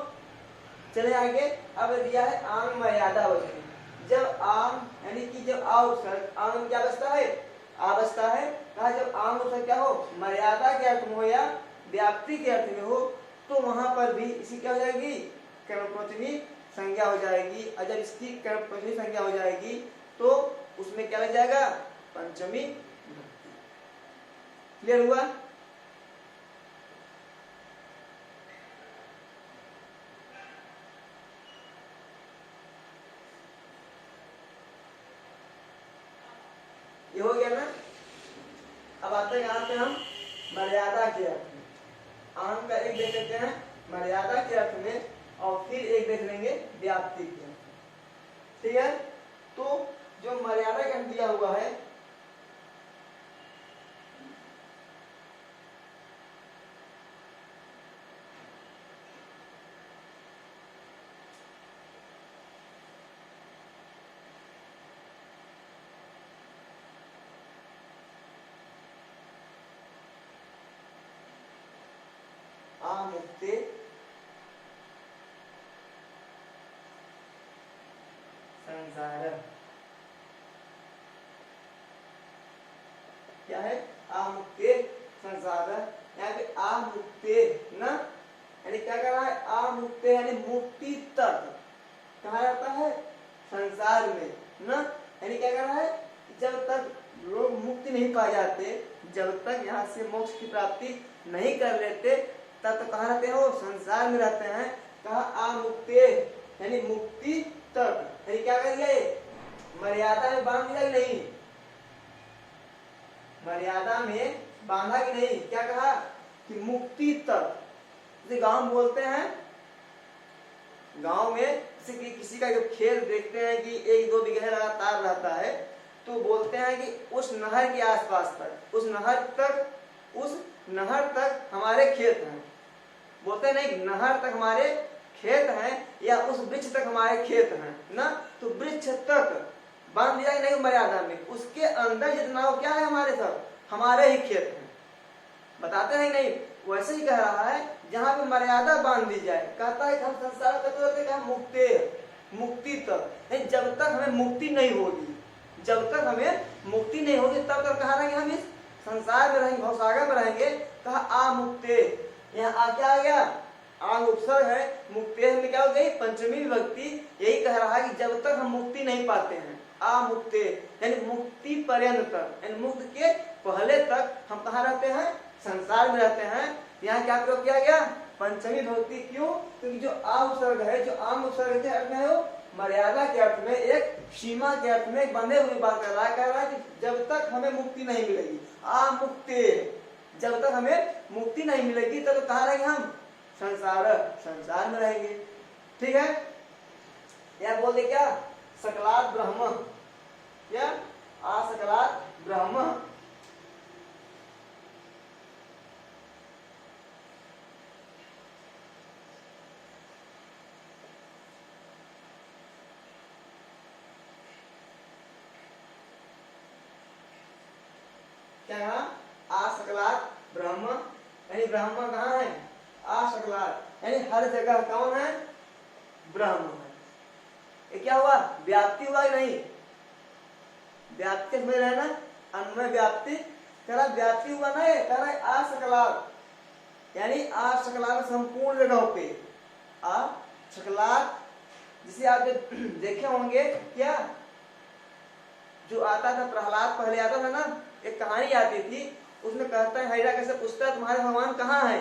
A: चले आगे। अब दिया है आंग मर्यादा वचन। जब आंग यानी कि जब आ उपसर्ग आंग में क्या बचता है आ बचता है कहा जब आंग उपसर्ग क्या हो मर्यादा के अर्थ में हो या व्याप्ति के अर्थ में हो तो वहां पर भी इसी क्या हो जाएगी कर्मप्रवचनी संज्ञा हो जाएगी। और जब इसकी कर्मप्रवचनी संज्ञा हो जाएगी तो उसमें क्या लग जाएगा पंचमी विभक्ति। क्लियर हुआ। ये हो गया ना। अब आते हैं यहाँ पे हम मर्यादा के अर्थ में। आम का एक देख लेते हैं मर्यादा के अर्थ में और फिर एक देख लेंगे व्याप्ति के अर्थ में। ठीक है तो जो मर्यादा का अर्थ दिया हुआ है मुक्ते संसार क्या है आमुक्ते संसार, यहाँ पे आ मुक्ते ना, यानी क्या कर रहा है, आ मुक्ते यानी मुक्ति तक कहा जाता है संसार में ना, यानी क्या कर रहा है, जब तक लोग मुक्ति नहीं पा जाते, जब तक यहाँ से मोक्ष की प्राप्ति नहीं कर लेते, तब तक कहाँ रहते हैं, वो संसार में रहते हैं। कहा आ मुक्ते यानी मुक्ति तक, यानी क्या कर दिया, ये मर्यादा में बांध दिया कि नहीं, मर्यादा में बांधा कि नहीं, क्या कहा कि मुक्ति तक। जैसे गांव में बोलते हैं, गांव में जैसे कि किसी का जब खेत देखते हैं कि 1-2 बीघे लगातार रहता है, तो बोलते हैं कि उस नहर के आसपास तक, उस नहर तक हमारे खेत हैं। बोलते हैं नहीं, नहर तक हमारे खेत हैं, या उस वृक्ष तक हमारे खेत हैं ना, तो वृक्ष तक बांध दिया नहीं मर्यादा में, उसके अंदर जितना हो क्या है, हमारे सब हमारे ही खेत हैं, बताते हैं नहीं। वैसे ही कह रहा है, जहां पे मर्यादा बांध दी जाए, कहता है हम संसार का मुक्ति, मुक्ति तक, जब तक हमें मुक्ति नहीं होगी, जब तक हमें मुक्ति नहीं होगी तब तक कहा कि हम इस संसार में रहेंगे, भवसागर में रहेंगे। कहा आ मुक्ते, यहाँ आ क्या आ गया, आंग उपसर्ग है, मुक्ते में क्या हो गई, पंचमी विभक्ति। यही कह रहा है कि जब तक हम मुक्ति नहीं पाते हैं, आ मुक्ते यानी मुक्ति पर्यंत तक, यानी मुक्त के पहले तक हम कहाँ रहते हैं, संसार में रहते हैं। यहाँ क्या प्रयोग किया गया, पंचमी विभक्ति। क्यों, क्योंकि जो आ उपसर्ग है, जो आम उपसर्ग के अर्थ में है, वो मर्यादा के अर्थ में, एक सीमा के अर्थ में बंधे हुए बात कर रहा है। कह रहा है कि जब तक हमें मुक्ति नहीं मिलेगी, आ मुक्ते, जब तक हमें मुक्ति नहीं मिलेगी तब तो कहाँ रहेंगे हम, संसार में रहेंगे। ठीक है, या बोल दे क्या, सकलात ब्रह्म, क्या आ सकलात ब्रह्म, क्या कहा, आ सकलात ब्रह्म, यानी ब्रह्म कहाँ है, आ सकलात, यानी हर जगह कौन है, ब्रह्म है। ये क्या हुआ, व्याप्ति हुआ नहीं, व्याप्ति में रहना, अन्वय व्याप्ति, कह रहा व्याप्ति हुआ ना, ये कह रहा है आ सकलात, यानी आ सकलात संपूर्ण जगहों पे, आ सकलात, जिसे आप देखे होंगे, क्या जो आता था प्रहलाद, पहले आता था ना, एक कहानी आती थी, उसमें कहता है, हिरण्यकश्यप पूछता है तुम्हारे भगवान कहाँ है,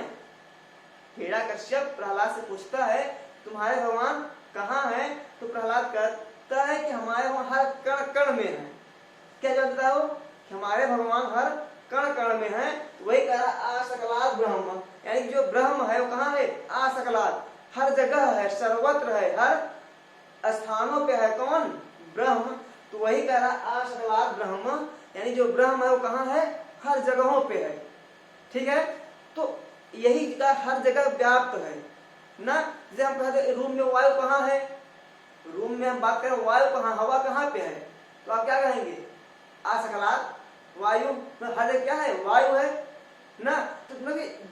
A: हिरण्यकश्यप प्रहलाद से पूछता है तुम्हारे भगवान कहाँ है, तो प्रहलाद कहता है कि हमारे वहां हर कण कण में है। क्या जानता है वो, हमारे भगवान हर कण कण में है। वही कह रहा आ सकलात ब्रह्म, यानी जो ब्रह्म है वो कहाँ है, आ सकलात, हर जगह है, सर्वत्र है, हर स्थानों पे है, कौन, ब्रह्म। तो वही कह रहा आ सकलात ब्रह्म, यानी जो ब्रह्म है वो कहाँ है, हर जगहों पे है। ठीक है, तो यही का हर जगह व्याप्त है ना। जैसे हम कहते रूम में वायु कहाँ है, रूम में हम बात करें वायु कहाँ, हवा कहाँ पे है, तो आप क्या कहेंगे, आ सकलात वायु, हर जगह क्या है, वायु है ना। तो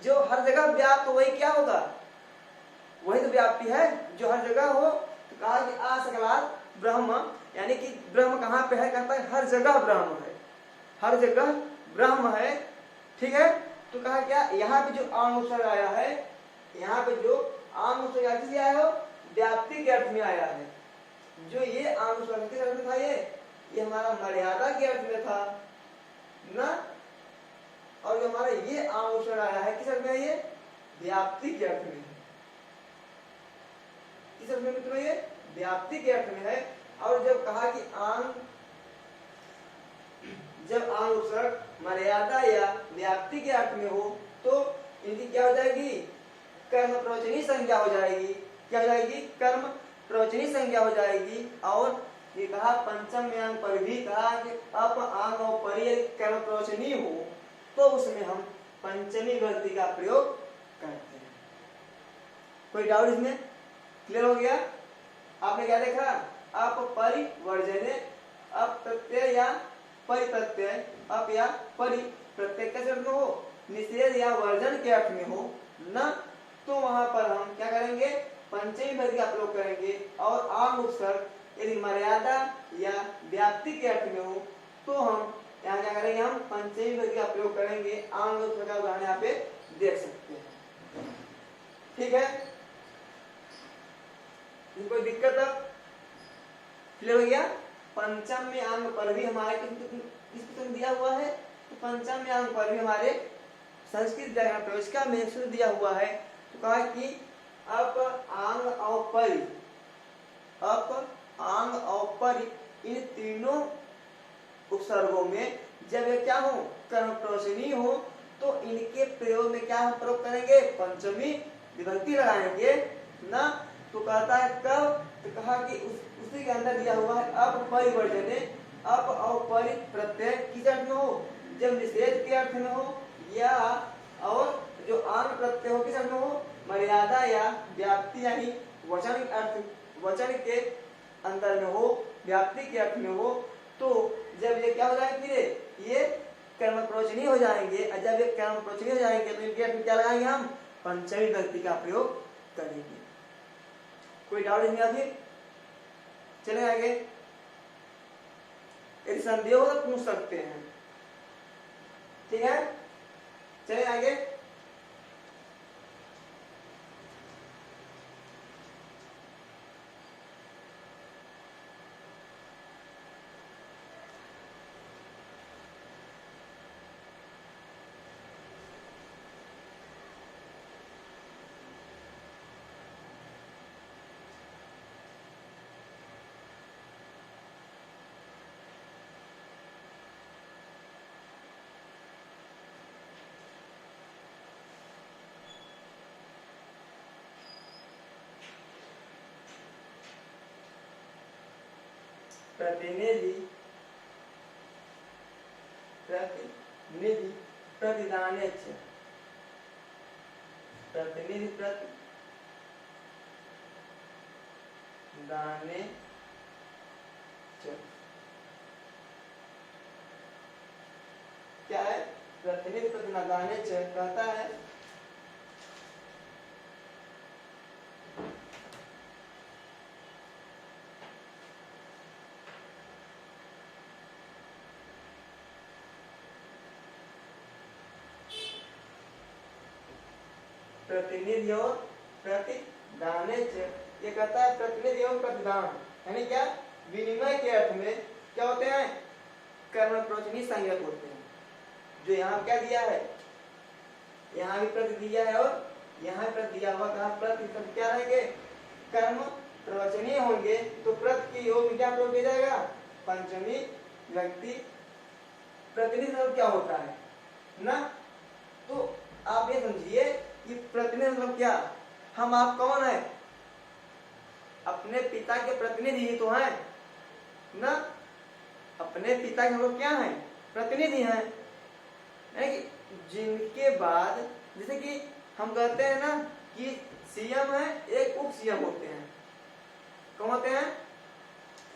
A: जो हर जगह व्याप्त, वही क्या होगा, वही तो व्याप्ति है, जो हर जगह हो। तो कहा कि आ सकलात ब्रह्म, यानी कि ब्रह्म कहाँ पे है, कहता है हर जगह ब्रह्म है, हर जगह ब्रह्म है। ठीक है, तो कहा क्या, यहाँ पे जो आम उपसर्ग आया है, यहाँ पे जो आम उपसर्ग आया है, व्याप्ति के अर्थ में आया है। जो ये आम उपसर्ग किस अर्थ में था, ये हमारा मर्यादा के अर्थ में था ना, और जो हमारा ये आम उपसर्ग आया है किस अर्थ में, ये व्याप्ति के अर्थ में है। किस अर्थ में मित्रों, ये व्याप्ति के अर्थ में है। और जब कहा कि जब आंग उपसर्ग मर्यादा या व्याप्ति के अर्थ में हो, तो इनकी क्या हो जाएगी, कर्म प्रवचनी संज्ञा हो जाएगी। क्या हो जाएगी, कर्म प्रवचनी संज्ञा हो जाएगी। और ये कहा पंचम अंग पर भी कहा कि अप आंग और परि कर्म प्रवचनी हो, तो उसमें हम पंचमी विभक्ति का प्रयोग करते हैं। कोई डाउट इसमें, क्लियर हो गया। आपने क्या देखा, अप परिवर्जने, अप प्रत्यय या परिप्रत्यय, अप या परि प्रत्यय के अर्थ में हो, निषेध या वर्जन के अर्थ में हो न, तो वहां पर हम क्या करेंगे, पंचमी विभक्ति का प्रयोग करेंगे। और आम उपसर्ग यदि मर्यादा या व्याप्ति के अर्थ में हो, तो हम यहाँ क्या करेंगे, हम पंचमी विभक्ति का प्रयोग करेंगे। आम लोग प्रकार उदाहरण यहाँ पे देख सकते हैं। ठीक है, कोई दिक्कत अब क्लियर हो गया। पंचम में अंग पर भी हमारे किस पुस्तक दिया हुआ है, तो पंचम में अंग पर भी हमारे संस्कृत व्याकरण प्रवेशिका में सूत्र दिया हुआ है। तो कहा कि अप आंग और परि, अप आंग और परि इन तीनों उपसर्गों में जब ये क्या हो, कर्म प्रश्नी हो, तो इनके प्रयोग में क्या हम प्रयोग करेंगे, पंचमी विभक्ति लगाएंगे ना। तो कहता है कब, तो कहा कि उसी के अंदर दिया हुआ है अब परिवर्जने, अब और परि प्रत्यय किस अर्थ में हो, जब निषेध के अर्थ में हो, या और जो आन प्रत्यय हो किस अर्थ में हो, मर्यादा या व्याप्ति यानी वचन अर्थ, वचन के अंदर में हो, व्याप्ति के अर्थ में हो, तो जब ये क्या हो जाएंगे, ये कर्म प्रवचनीय हो जाएंगे। और जब ये कर्म प्रवचनीय हो जाएंगे तो इनके अर्थ में क्या लगाएंगे, हम पंचमी विभक्ति का प्रयोग करेंगे। कोई डाउट नहीं है? फिर चले आगे, यदि संदेह हो तो पूछ सकते हैं। ठीक है, चले आगे। प्रतिनिधि, प्रतिनिधि प्रतिदाने च, प्रतिनिधि प्रतिदाने च क्या है, प्रतिनिधि प्रतिदाने च कहता है प्रतिनिधि और प्रतिदाने च, ये कहता है प्रतिनिधि और प्रतिदान यानी क्या, विनिमय के अर्थ में क्या होते हैं, कर्म प्रवचनीय संज्ञक होते हैं। जो यहाँ क्या दिया है, यहाँ भी प्रति दिया है और यहाँ प्रति दिया हुआ, कहा प्रति सब क्या रहेंगे, कर्म प्रवचनीय होंगे, तो प्रति के योग में क्या प्रयोग किया जाएगा, पंचमी विभक्ति। प्रतिनिधि मतलब क्या होता है ना, तो आप ये समझिए कि प्रतिनिधि मतलब क्या, हम आप कौन है, अपने पिता के प्रतिनिधि ही तो हैं ना, अपने पिता के लोग क्या हैं, प्रतिनिधि हैं। यानी कि जिनके बाद, जैसे कि हम कहते हैं ना कि सीएम है, एक उप सीएम होते हैं, कौन होते हैं,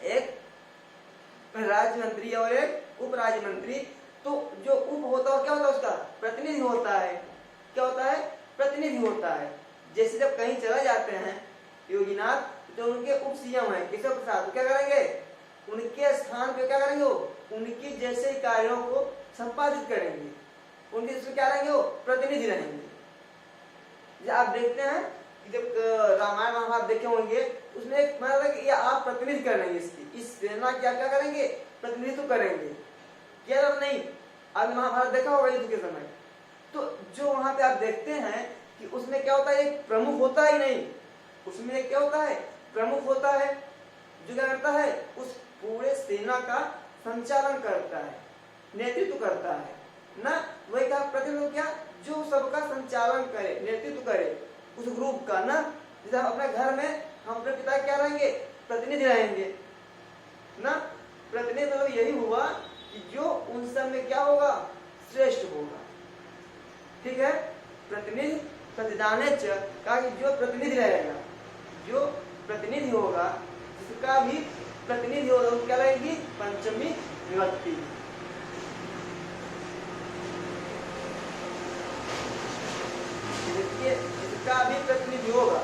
A: एक राज्य मंत्री और एक उप राज्य मंत्री। तो जो उप होता है क्या होता है, उसका प्रतिनिधि होता है, क्या होता है, प्रतिनिधि होता है। जैसे जब कहीं चला जाते हैं योगीनाथ, जो उनके उप सीएम है केशव प्रसाद, क्या करेंगे, उनके स्थान पे क्या करेंगे, उनके जैसे कार्यों को संपादित करेंगे, उनके इसमें क्या रहेंगे, वो प्रतिनिधि रहेंगे। आप देखते हैं जब रामायण महाभारत देखे होंगे, उसमें एक मतलब कि आप प्रतिनिधि करेंगे, इसकी इस सेना क्या क्या करेंगे, प्रतिनिधित्व करेंगे, क्या नहीं। आज महाभारत देखा होगा युद्ध के समय, तो जो वहां पे आप देखते हैं कि उसमें क्या होता है, एक प्रमुख होता ही नहीं, उसमें क्या होता है, प्रमुख होता है, जो क्या करता है, उस पूरे सेना का संचालन करता है, नेतृत्व करता है ना। वही कहा प्रतिनिधि क्या, जो सबका संचालन करे, नेतृत्व करे उस ग्रुप का ना। जैसे हम अपने घर में हम अपने पिता क्या रहेंगे, प्रतिनिधि रहेंगे ना। प्रतिनिधि मतलब यही हुआ कि जो उन सब में क्या होगा, श्रेष्ठ होगा। ठीक है, प्रतिनिधि प्रतिदाने च, कहा कि जो प्रतिनिधि रहेगा, जो प्रतिनिधि होगा, जिसका भी प्रतिनिधि होगा, वो क्या रहेगी, पंचमी विभक्ति। जिसका भी प्रतिनिधि होगा,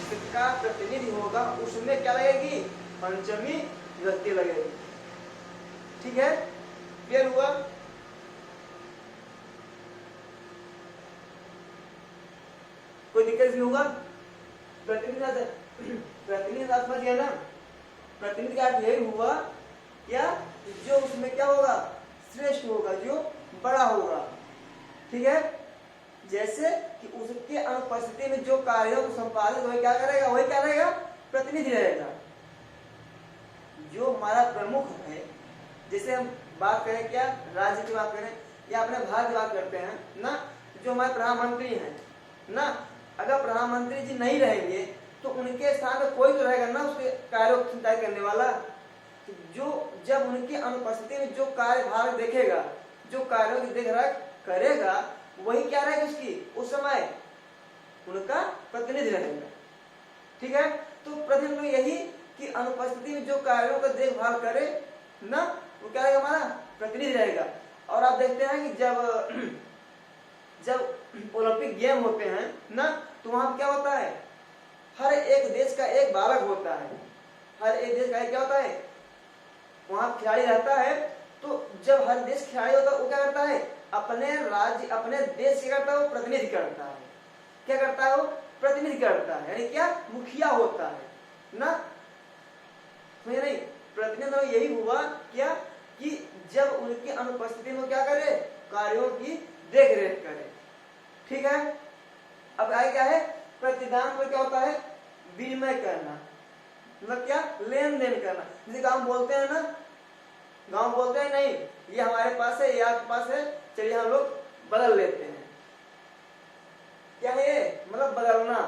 A: जिसका प्रतिनिधि होगा, उसमें क्या लगेगी, पंचमी विभक्ति लगेगी। ठीक है, क्लियर हुआ? कोई दिक्कत नहीं होगा? प्रतिनिधि समझ गया ना? प्रतिनिधि का अर्थ यही हुआ क्या, जो उसमें क्या होगा, श्रेष्ठ होगा, जो बड़ा होगा। ठीक है, जैसे कि उसके अनुपस्थिति में जो कार्यों को संपादित वही क्या करेगा, वही क्या रहेगा, प्रतिनिधि रहेगा। जो हमारा प्रमुख है, जैसे हम बात करें क्या, राज्य की बात करें या अपने भारत की बात करते हैं ना, जो हमारे प्रधानमंत्री हैं ना, अगर प्रधानमंत्री जी नहीं रहेंगे तो उनके स्थान पर कोई तो रहेगा ना उसके कार्यों को चिंता करने वाला। तो जो जब उनकी अनुपस्थिति में जो कार्यभार देखेगा, जो कार्यों की देखरेख करेगा, वही क्या रहेगा, उसकी उस समय उनका प्रतिनिधि रहेगा। ठीक है, तो प्रतिनिधि यही कि अनुपस्थिति में जो कार्यों का देखभाल करे ना, वो क्या रहेगा, हमारा प्रतिनिधि रहेगा। और आप देखते हैं कि जब ओलंपिक गेम होते हैं ना, तो वहां क्या होता है, हर एक देश का एक बालक होता है, हर एक देश का एक क्या होता है, वहां खिलाड़ी रहता है। तो जब हर देश खिलाड़ी होता है, वो क्या करता है, अपने राज्य अपने देश क्या करता है, वो प्रतिनिधि करता है। क्या करता है, वो प्रतिनिधि करता है, यानी क्या, मुखिया होता है ना। समझे नहीं? प्रतिनिधि यही हुआ क्या, कि जब उनकी अनुपस्थिति में क्या करे, कार्यों की देख रेख करे। ठीक है, अब आगे क्या है, प्रतिदान में क्या होता है, विनिमय करना, मतलब क्या, लेन देन करना। जैसे गांव बोलते हैं ना, गांव बोलते हैं नहीं ये हमारे पास है, ये आपके पास है, चलिए हम लोग बदल लेते हैं। क्या है ये, मतलब बदलना।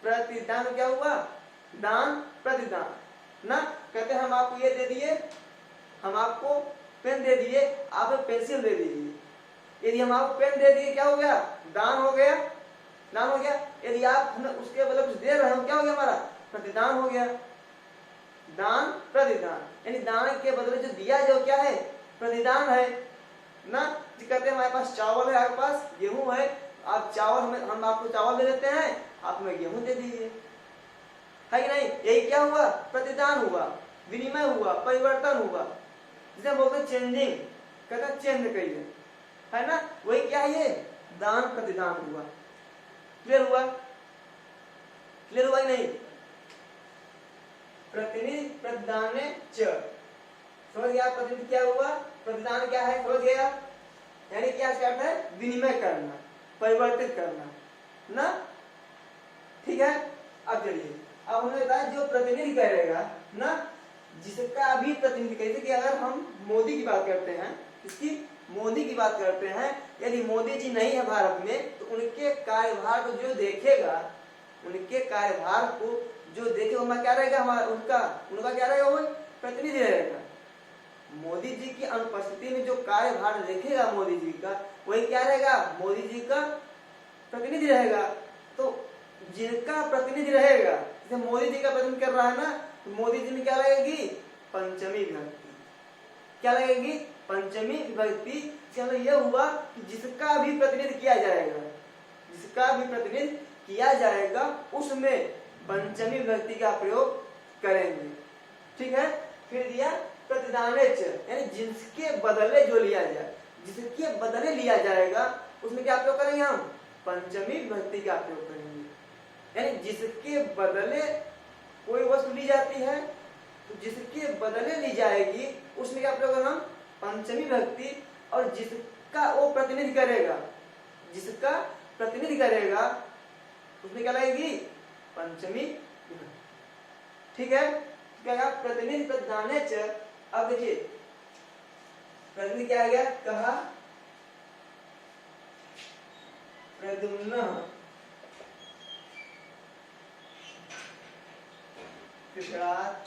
A: प्रतिदान क्या हुआ, दान प्रतिदान ना। कहते हैं हम आपको ये दे दिए, हम आपको पेन दे दिए, आप पेंसिल दे दीजिए। यदि हम आपको पेन दे दिए, क्या हो गया, दान हो गया, दान हो गया। यदि आप हमें उसके बदले कुछ दे रहे हो, क्या हो गया, हमारा प्रतिदान हो गया। दान प्रतिदान, यानी दान के बदले जो दिया, जो क्या है, प्रतिदान है ना। कहते हैं हमारे पास चावल है, आपके पास गेहूं है, आप चावल हम आपको चावल दे देते हैं, आप हमें गेहूं दे दीजिए, है कि नहीं? यही क्या हुआ, प्रतिदान हुआ, विनिमय हुआ, परिवर्तन हुआ, जिसे बोलते हैं चेंजिंग, कहते हैं चेंज करिए, है ना। वही क्या है, ये दान प्रतिदान हुआ। क्लियर हुआ? क्लियर हुआ कि नहीं? प्रतिनिधि प्रतिदान समझ गया? प्रतिनिधि क्या हुआ, प्रतिदान क्या है, समझ गया? यानी क्या अर्थ है, विनिमय करना, परिवर्तित करना ना। ठीक है, अब चलिए, अब हमने बताया जो प्रतिनिधि करेगा ना, जिसका भी प्रतिनिधि कहते कि अगर हम मोदी की बात करते हैं, इसकी मोदी की बात करते हैं, यदि मोदी जी नहीं है भारत में, तो उनके कार्यभार को जो देखेगा, उनके कार्यभार को जो देखेगा, वह क्या रहेगा, हमारा उनका क्या रहेगा, वो प्रतिनिधि रहेगा। मोदी जी की अनुपस्थिति में जो कार्यभार देखेगा मोदी जी का, वही क्या रहेगा, मोदी जी का प्रतिनिधि रहेगा। तो जिनका प्रतिनिधि रहेगा, जैसे मोदी जी का प्रतिनिधि कर रहा है ना, तो मोदी जी में क्या लगेगी, पंचमी विभक्ति। क्या लगेगी, पंचमी विभक्ति। चलो यह हुआ कि जिसका भी प्रतिनिधि किया जाएगा, जिसका भी प्रतिनिधि किया जाएगा, उसमें पंचमी विभक्ति का प्रयोग करेंगे। ठीक है, फिर दिया प्रतिदानेच, यानी जिसके बदले जो लिया जाए, जिसके बदले लिया जाएगा, उसमें क्या प्रयोग करेंगे, हम पंचमी विभक्ति का प्रयोग करेंगे। यानी जिसके बदले कोई वस्तु ली जाती है, तो जिसके बदले ली जाएगी, उसमें क्या प्रयोग करेंगे, हम पंचमी विभक्ति। और जिसका वो प्रतिनिधि करेगा, जिसका प्रतिनिधि करेगा, उसमें क्या लगेगी, पंचमी विभक्ति। ठीक है, क्या प्रतिनिधि प्रतिदानेच। अब देखिए प्रतिनिधि क्या आ गया, कहा प्रद्युम्न कृष्णात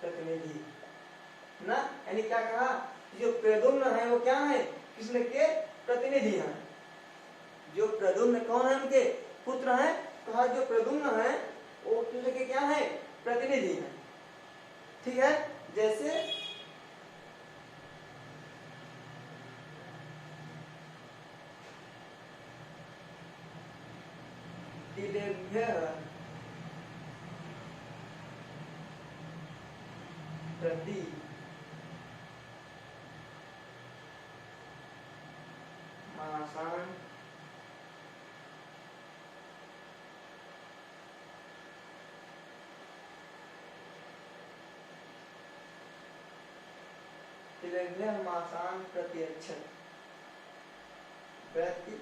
A: प्रतिनिधि ना। यानी क्या कहा, जो प्रद्युम्न है वो क्या है, कृष्ण के प्रतिनिधि हैं। जो प्रद्युम्न कौन है, उनके पुत्र हैं। कहा जो प्रद्युम्न है वो कृष्ण के क्या है, प्रतिनिधि हैं। ठीक है, जैसे प्रति मासान मासान प्रति अक्षर प्रति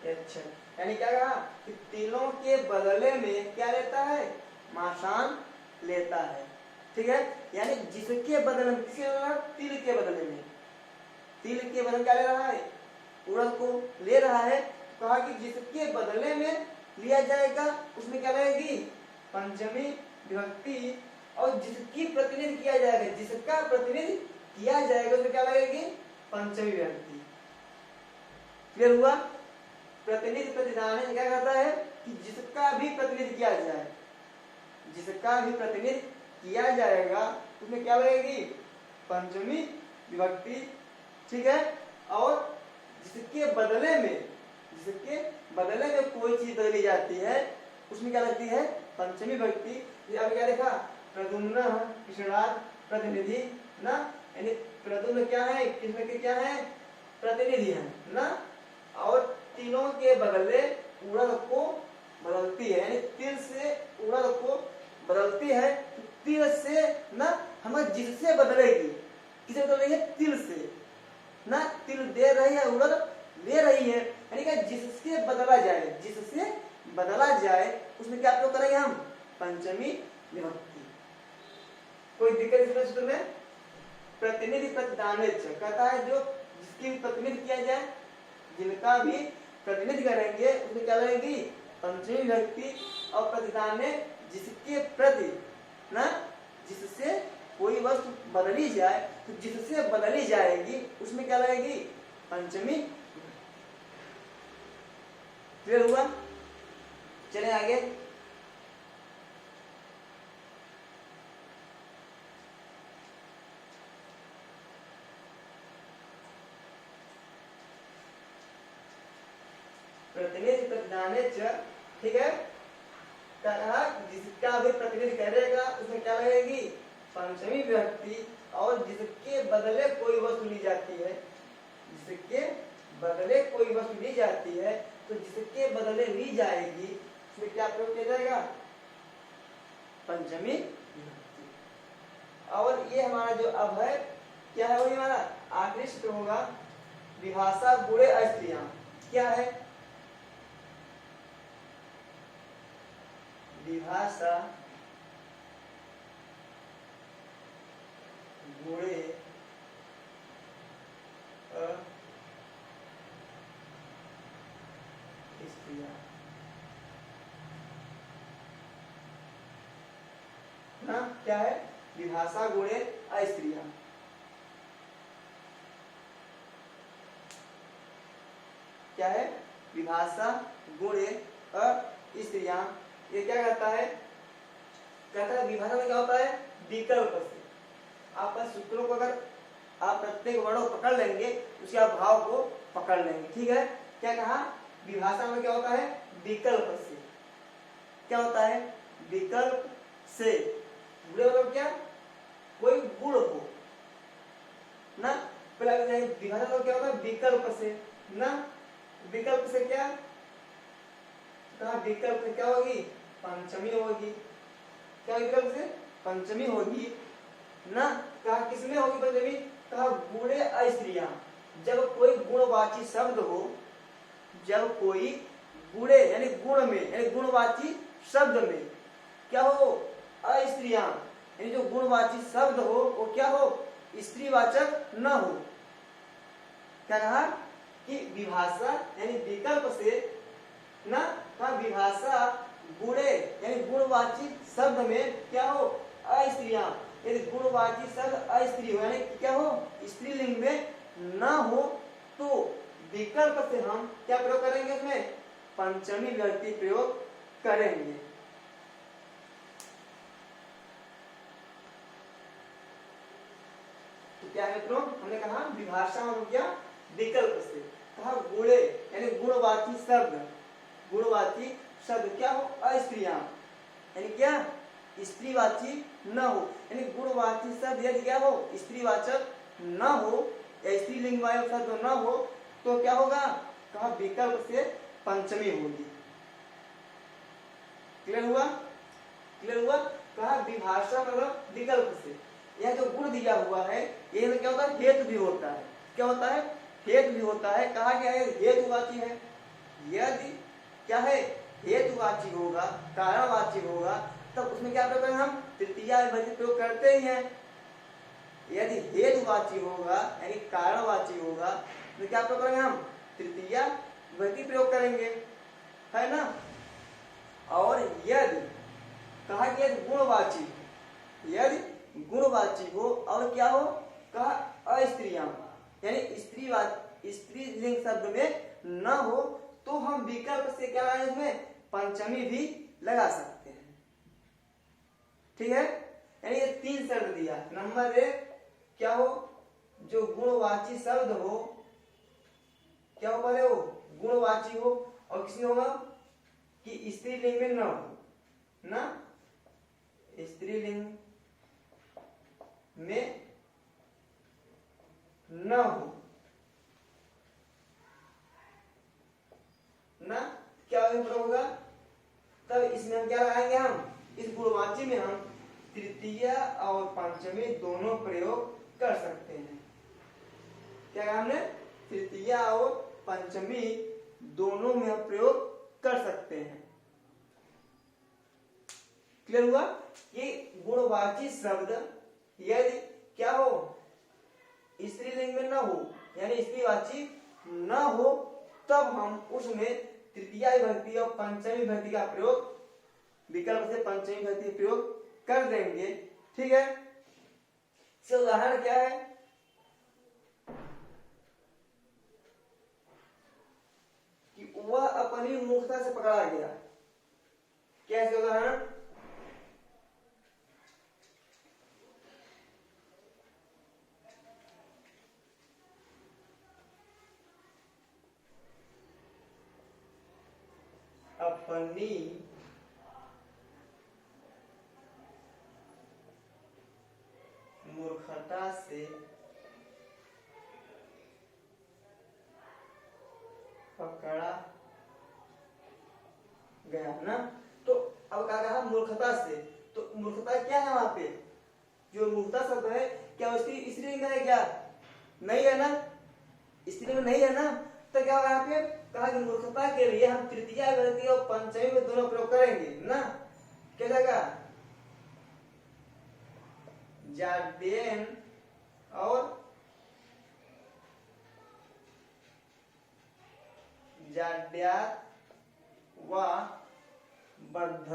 A: अक्षर, यानी क्या कहा कि तीनों के बदले में क्या लेता है, मासान लेता है। ठीक है, यानी जिसके बदले में, किसके बदले में, तिल के बदले में, तिल के बदले में क्या ले रहा है, उड़द को ले रहा है। तो कहा कि जिसके बदले में लिया जाएगा उसमें क्या लगेगी, पंचमी विभक्ति, और जिसकी प्रतिनिधि किया जाएगा, जिसका प्रतिनिधि किया जाएगा उसमें क्या लगेगी, पंचमी विभक्ति। क्लियर हुआ। प्रतिनिधि प्रतिदान क्या कहता है कि जिसका भी प्रतिनिधि किया जाए, जिसका भी प्रतिनिधि किया जाएगा उसमें क्या लगेगी, पंचमी विभक्ति। ठीक है, और जिसके बदले में, जिसके बदले में कोई चीज बदली जाती है उसमें क्या लगती है, पंचमी विभक्ति। ये अभी क्या देखा, प्रद्युम्न कृष्णार्थ प्रतिनिधि ना, यानी प्रद्युम्न क्या है, कृष्ण के क्या है, प्रतिनिधि है ना, और तीनों के बदले उड़द को बदलती है, यानी तिल से उड़द को बदलती है। तो तिल से ना हमें जिससे बदलेगी, किसे बदल रही है, तिल से ना, तिल दे रही है, उड़द ले रही है, यानी कि जिससे बदला जाए, जिससे बदला जाए उसमें क्या प्रयोग करेंगे हम, पंचमी विभक्ति। कोई दिक्कत इसमें सूत्र में। प्रतिनिधि प्रतिदान कहता है जो जिसकी प्रतिनिधि किया जाए, जिनका भी प्रतिनिधि करेंगे उसमें क्या लगेगी, पंचमी विभक्ति। और प्रतिदान जिसके प्रति ना, जिससे कोई वस्तु बदली जाए, तो जिससे बदली जाएगी उसमें क्या लगेगी, पंचमी। क्लियर हुआ। चले आगे। प्रतिनिधि प्रतिदान, ठीक है, कहा जिसका भी प्रतिनिधि करेगा उसमें क्या लगेगी, पंचमी विभक्ति। और जिसके बदले कोई वस्तु ली जाती है, जिसके बदले कोई वस्तु ली जाती है, तो जिसके बदले ली जाएगी उसमें क्या प्रयोग किया जाएगा, पंचमी विभक्ति। और ये हमारा जो अब है क्या है, वही हमारा आखिरी सूत्र होगा, विभाषा गुणे अस्त्रियां। क्या है, विभाषा गुणे अस्त्रियां ना, क्या है, विभाषा गुणे अस्त्रियां। क्या है, विभाषा गुणे अस्त्रियां। ये क्या कहता है, कहता है विभाषा में क्या होता है, विकल्प से। आप सूत्रों को अगर आप प्रत्येक वर्णों को पकड़ लेंगे उसके आप भाव को पकड़ लेंगे। ठीक है, क्या कहा, विभाषा में क्या होता है, विकल्प से। क्या होता है, विकल्प से। मतलब क्या, कोई गुण हो ना, पहले विभाषा में क्या होता है, विकल्प से ना, विकल्प से क्या, कहा विकल्प से क्या होगी, पंचमी होगी। क्या विकल्प से, पंचमी होगी ना। कहा किसमें होगी पंचमी, कहा गुणे अस्त्रियां। जब कोई गुणवाची शब्द हो, जब कोई गुणे यानी गुण में, यानी गुणवाची शब्द में क्या हो, अस्त्रियां, यानी जो गुणवाची शब्द हो वो क्या हो, स्त्रीवाचक न हो। क्या कहा कि विभाषा यानी विकल्प से ना, कहा विभाषा गुणे यानी गुणवाची शब्द में क्या हो, अस्त्रियां, यदि गुणवाची शब्द अस्त्री हो यानी क्या हो, स्त्रीलिंग में न हो, तो विकल्प से हम क्या प्रयोग करेंगे, उसमें पंचमी विभक्ति प्रयोग करेंगे। तो क्या है मित्रों, हमने कहा विभाषा में क्या, विकल्प से। कहा गुणे यानी गुणवाची शब्द, गुणवाची शब्द क्या हो, अस्त्रीयाम, यानी क्या, स्त्रीवाची न हो, यानी गुणवाची शब्द यदि क्या हो, स्त्रीवाचक न हो या स्त्रीलिंग वाले शब्द न हो तो क्या होगा, कहा विकल्प से पंचमी होगी। क्लियर हुआ, क्लियर हुआ, कहा विभाषा मतलब विकल्प से। यह जो गुण दिया हुआ है ये क्या होता है, हेतु भी होता है, क्या होता है, हेतु भी होता है। कहा गया है हेतुवाची है, यदि क्या है, हेतुवाची होगा, कारणवाची होगा, तब उसमें क्या प्रयोग करेंगे हम, तृतीया विभक्ति प्रयोग करते ही हैं। यदि हेतुवाची होगा यानी कारणवाची होगा तो क्या प्रयोग करेंगे हम, तृतीया विभक्ति प्रयोग करेंगे, है ना। और यदि कहा कि यदि गुणवाची, यदि गुणवाची हो और क्या हो, कहा अस्त्रीयाम, यानी स्त्रीलिंग शब्द में न हो तो हम विकल्प से क्या लगाएंगे, इसमें पंचमी भी लगा सकते हैं। ठीक है, यानी ये 3 शर्त दिया। नंबर 1 क्या हो, जो गुणवाची शब्द हो, क्या हो, पहले हो गुणवाची हो और किसमें होगा कि स्त्रीलिंग में न हो, ना स्त्रीलिंग में न हो ना, क्या होगा, तब इसमें हम क्या लगाएंगे, हम इस गुणवाची में हम तृतीय और पंचमी दोनों प्रयोग कर सकते हैं। क्या हमने तृतीय और पंचमी दोनों में हम प्रयोग कर सकते हैं। क्लियर हुआ, कि गुणवाची शब्द यदि क्या हो, स्त्रीलिंग में न हो यानी स्त्रीवाची न हो तब हम उसमें तृतीया विभक्ति और पंचमी विभक्ति का प्रयोग, विकल्प से पंचमी विभक्ति प्रयोग कर देंगे। ठीक है, इसका उदाहरण क्या है, कि वह अपनी मूर्खता से पकड़ा गया। कैसे उदाहरण, अपनी मूर्खता से पकड़ा गया ना। तो अब क्या कहा, मूर्खता से, तो मूर्खता क्या है वहां पे, जो मूर्खता शब्द है क्या उसकी स्त्रीलिंग है, क्या नहीं है ना, स्त्रीलिंग नहीं है ना, तो क्या होगा यहाँ पे, कहा कि मूर्खता के लिए हम तृतीया विभक्ति और पंचमी में दोनों प्रयोग करेंगे ना। क्या जाएगा, जाडेन और जाड्यात व बद्ध,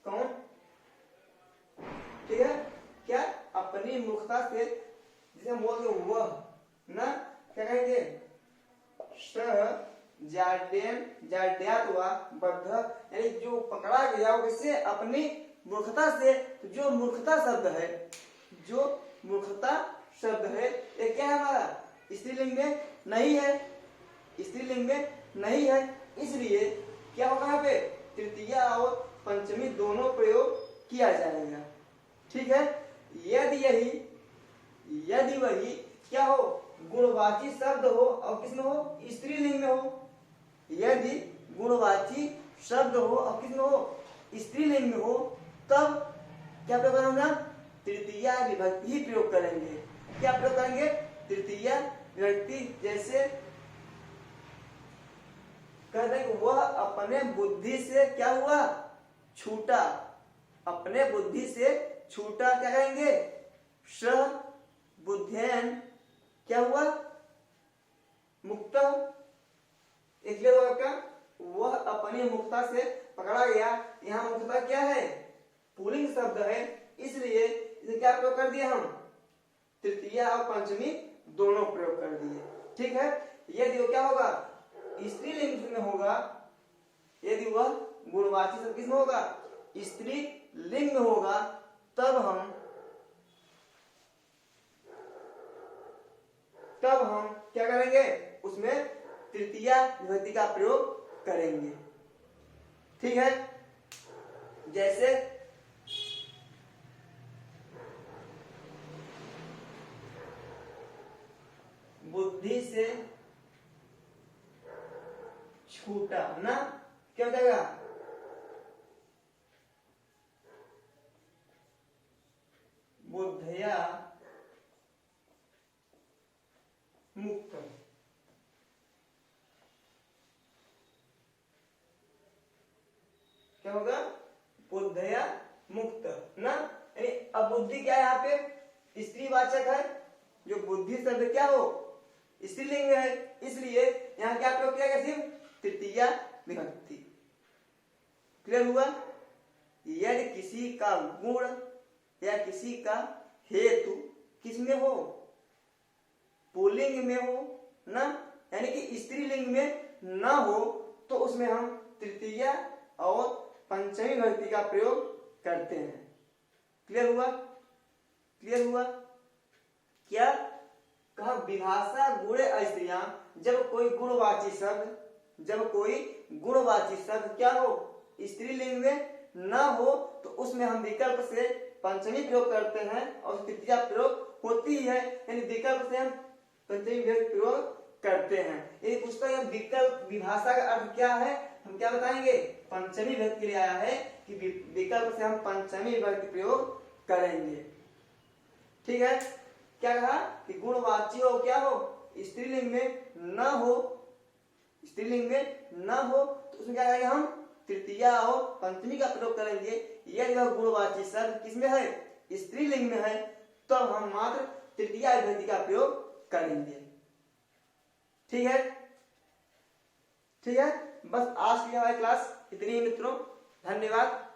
A: कौन, ठीक है, क्या अपनी मूर्खता से, जिसे हम बोलते वह ना, क्या कहेंगे, जाड्यात व बद्ध, यानी जो पकड़ा गया वो किससे, अपनी मूर्खता से। तो जो मूर्खता शब्द है, जो मूर्खता शब्द है ये क्या है, हमारा स्त्रीलिंग में नहीं है, स्त्रीलिंग में नहीं है, इसलिए क्या होगा यहाँ पे, तृतीया और पंचमी दोनों प्रयोग किया जाएगा। ठीक है, यदि वही क्या हो, गुणवाची शब्द हो और किसमें हो, स्त्रीलिंग में हो। यदि गुणवाची शब्द हो और किसमें हो, स्त्रीलिंग में हो, तब क्या प्रयोग करेंगे, तृतीया विभक्ति ही प्रयोग करेंगे। क्या प्रयोग करेंगे, तृतीया विभक्ति। जैसे कहते हैं वह अपने बुद्धि से क्या हुआ, छूटा, अपने बुद्धि से छूटा, क्या कहेंगे, स बुद्धेन क्या हुआ, मुक्त, इसलिए वह अपनी मुक्ता से पकड़ा गया। यहाँ मुक्ता क्या है, पुल्लिंग शब्द है, इसलिए इसे क्या प्रयोग कर दिया हम, तृतीया और पंचमी दोनों प्रयोग कर दिए। ठीक है, यदि वो क्या होगा, स्त्रीलिंग में होगा, यदि वह गुणवाची शब्द किसमें होगा, स्त्रीलिंग में होगा, तब हम तब हम क्या करेंगे, उसमें तृतीया विभक्ति का प्रयोग करेंगे। ठीक है, जैसे बुद्धि से छूटा ना, क्या हो जाएगा, बुद्धया मुक्त। क्या होगा, बुद्धया मुक्त ना, यानी अब बुद्धि क्या है, यहाँ पे स्त्रीवाचक है, जो बुद्धि शब्द क्या हो, स्त्रीलिंग है, इसलिए यहाँ क्या प्रयोग किया गया, सिर्फ तृतीया विभक्ति। क्लियर हुआ। यदि किसी का गुण या किसी का हेतु किसमें हो, पुल्लिंग में हो ना, यानी कि स्त्रीलिंग में ना हो, तो उसमें हम तृतीया और पंचमी विभक्ति का प्रयोग करते हैं। क्लियर हुआ, क्लियर हुआ। क्या कहा, विभाषा गुणे स्त्रियां, जब कोई गुणवाची शब्द, जब कोई गुणवाची शब्द क्या हो, स्त्रीलिंग में ना हो, तो उसमें हम विकल्प से पंचमी प्रयोग करते हैं और तृतीया प्रयोग होती है, यानी विकल्प से हम पंचमी विभक्ति प्रयोग करते हैं। यदि पूछता है विकल्प विभाषा का अर्थ क्या है, हम क्या बताएंगे, पंचमी विभक्ति के लिए आया है कि विकल्प से हम पंचमी विभक्ति प्रयोग करेंगे। ठीक है, क्या कहा कि गुणवाची हो, क्या हो, स्त्रीलिंग में न हो, स्त्रीलिंग में न हो, तो उसमें क्या करेंगे, हम तृतीया और पंचमी का प्रयोग करेंगे। यदि वह गुणवाची शब्द किसमें है, स्त्रीलिंग में है, तो हम मात्र तृतीया विभक्ति का प्रयोग करेंगे। ठीक है, ठीक है, बस आज की हमारी क्लास इतनी ही मित्रों, धन्यवाद।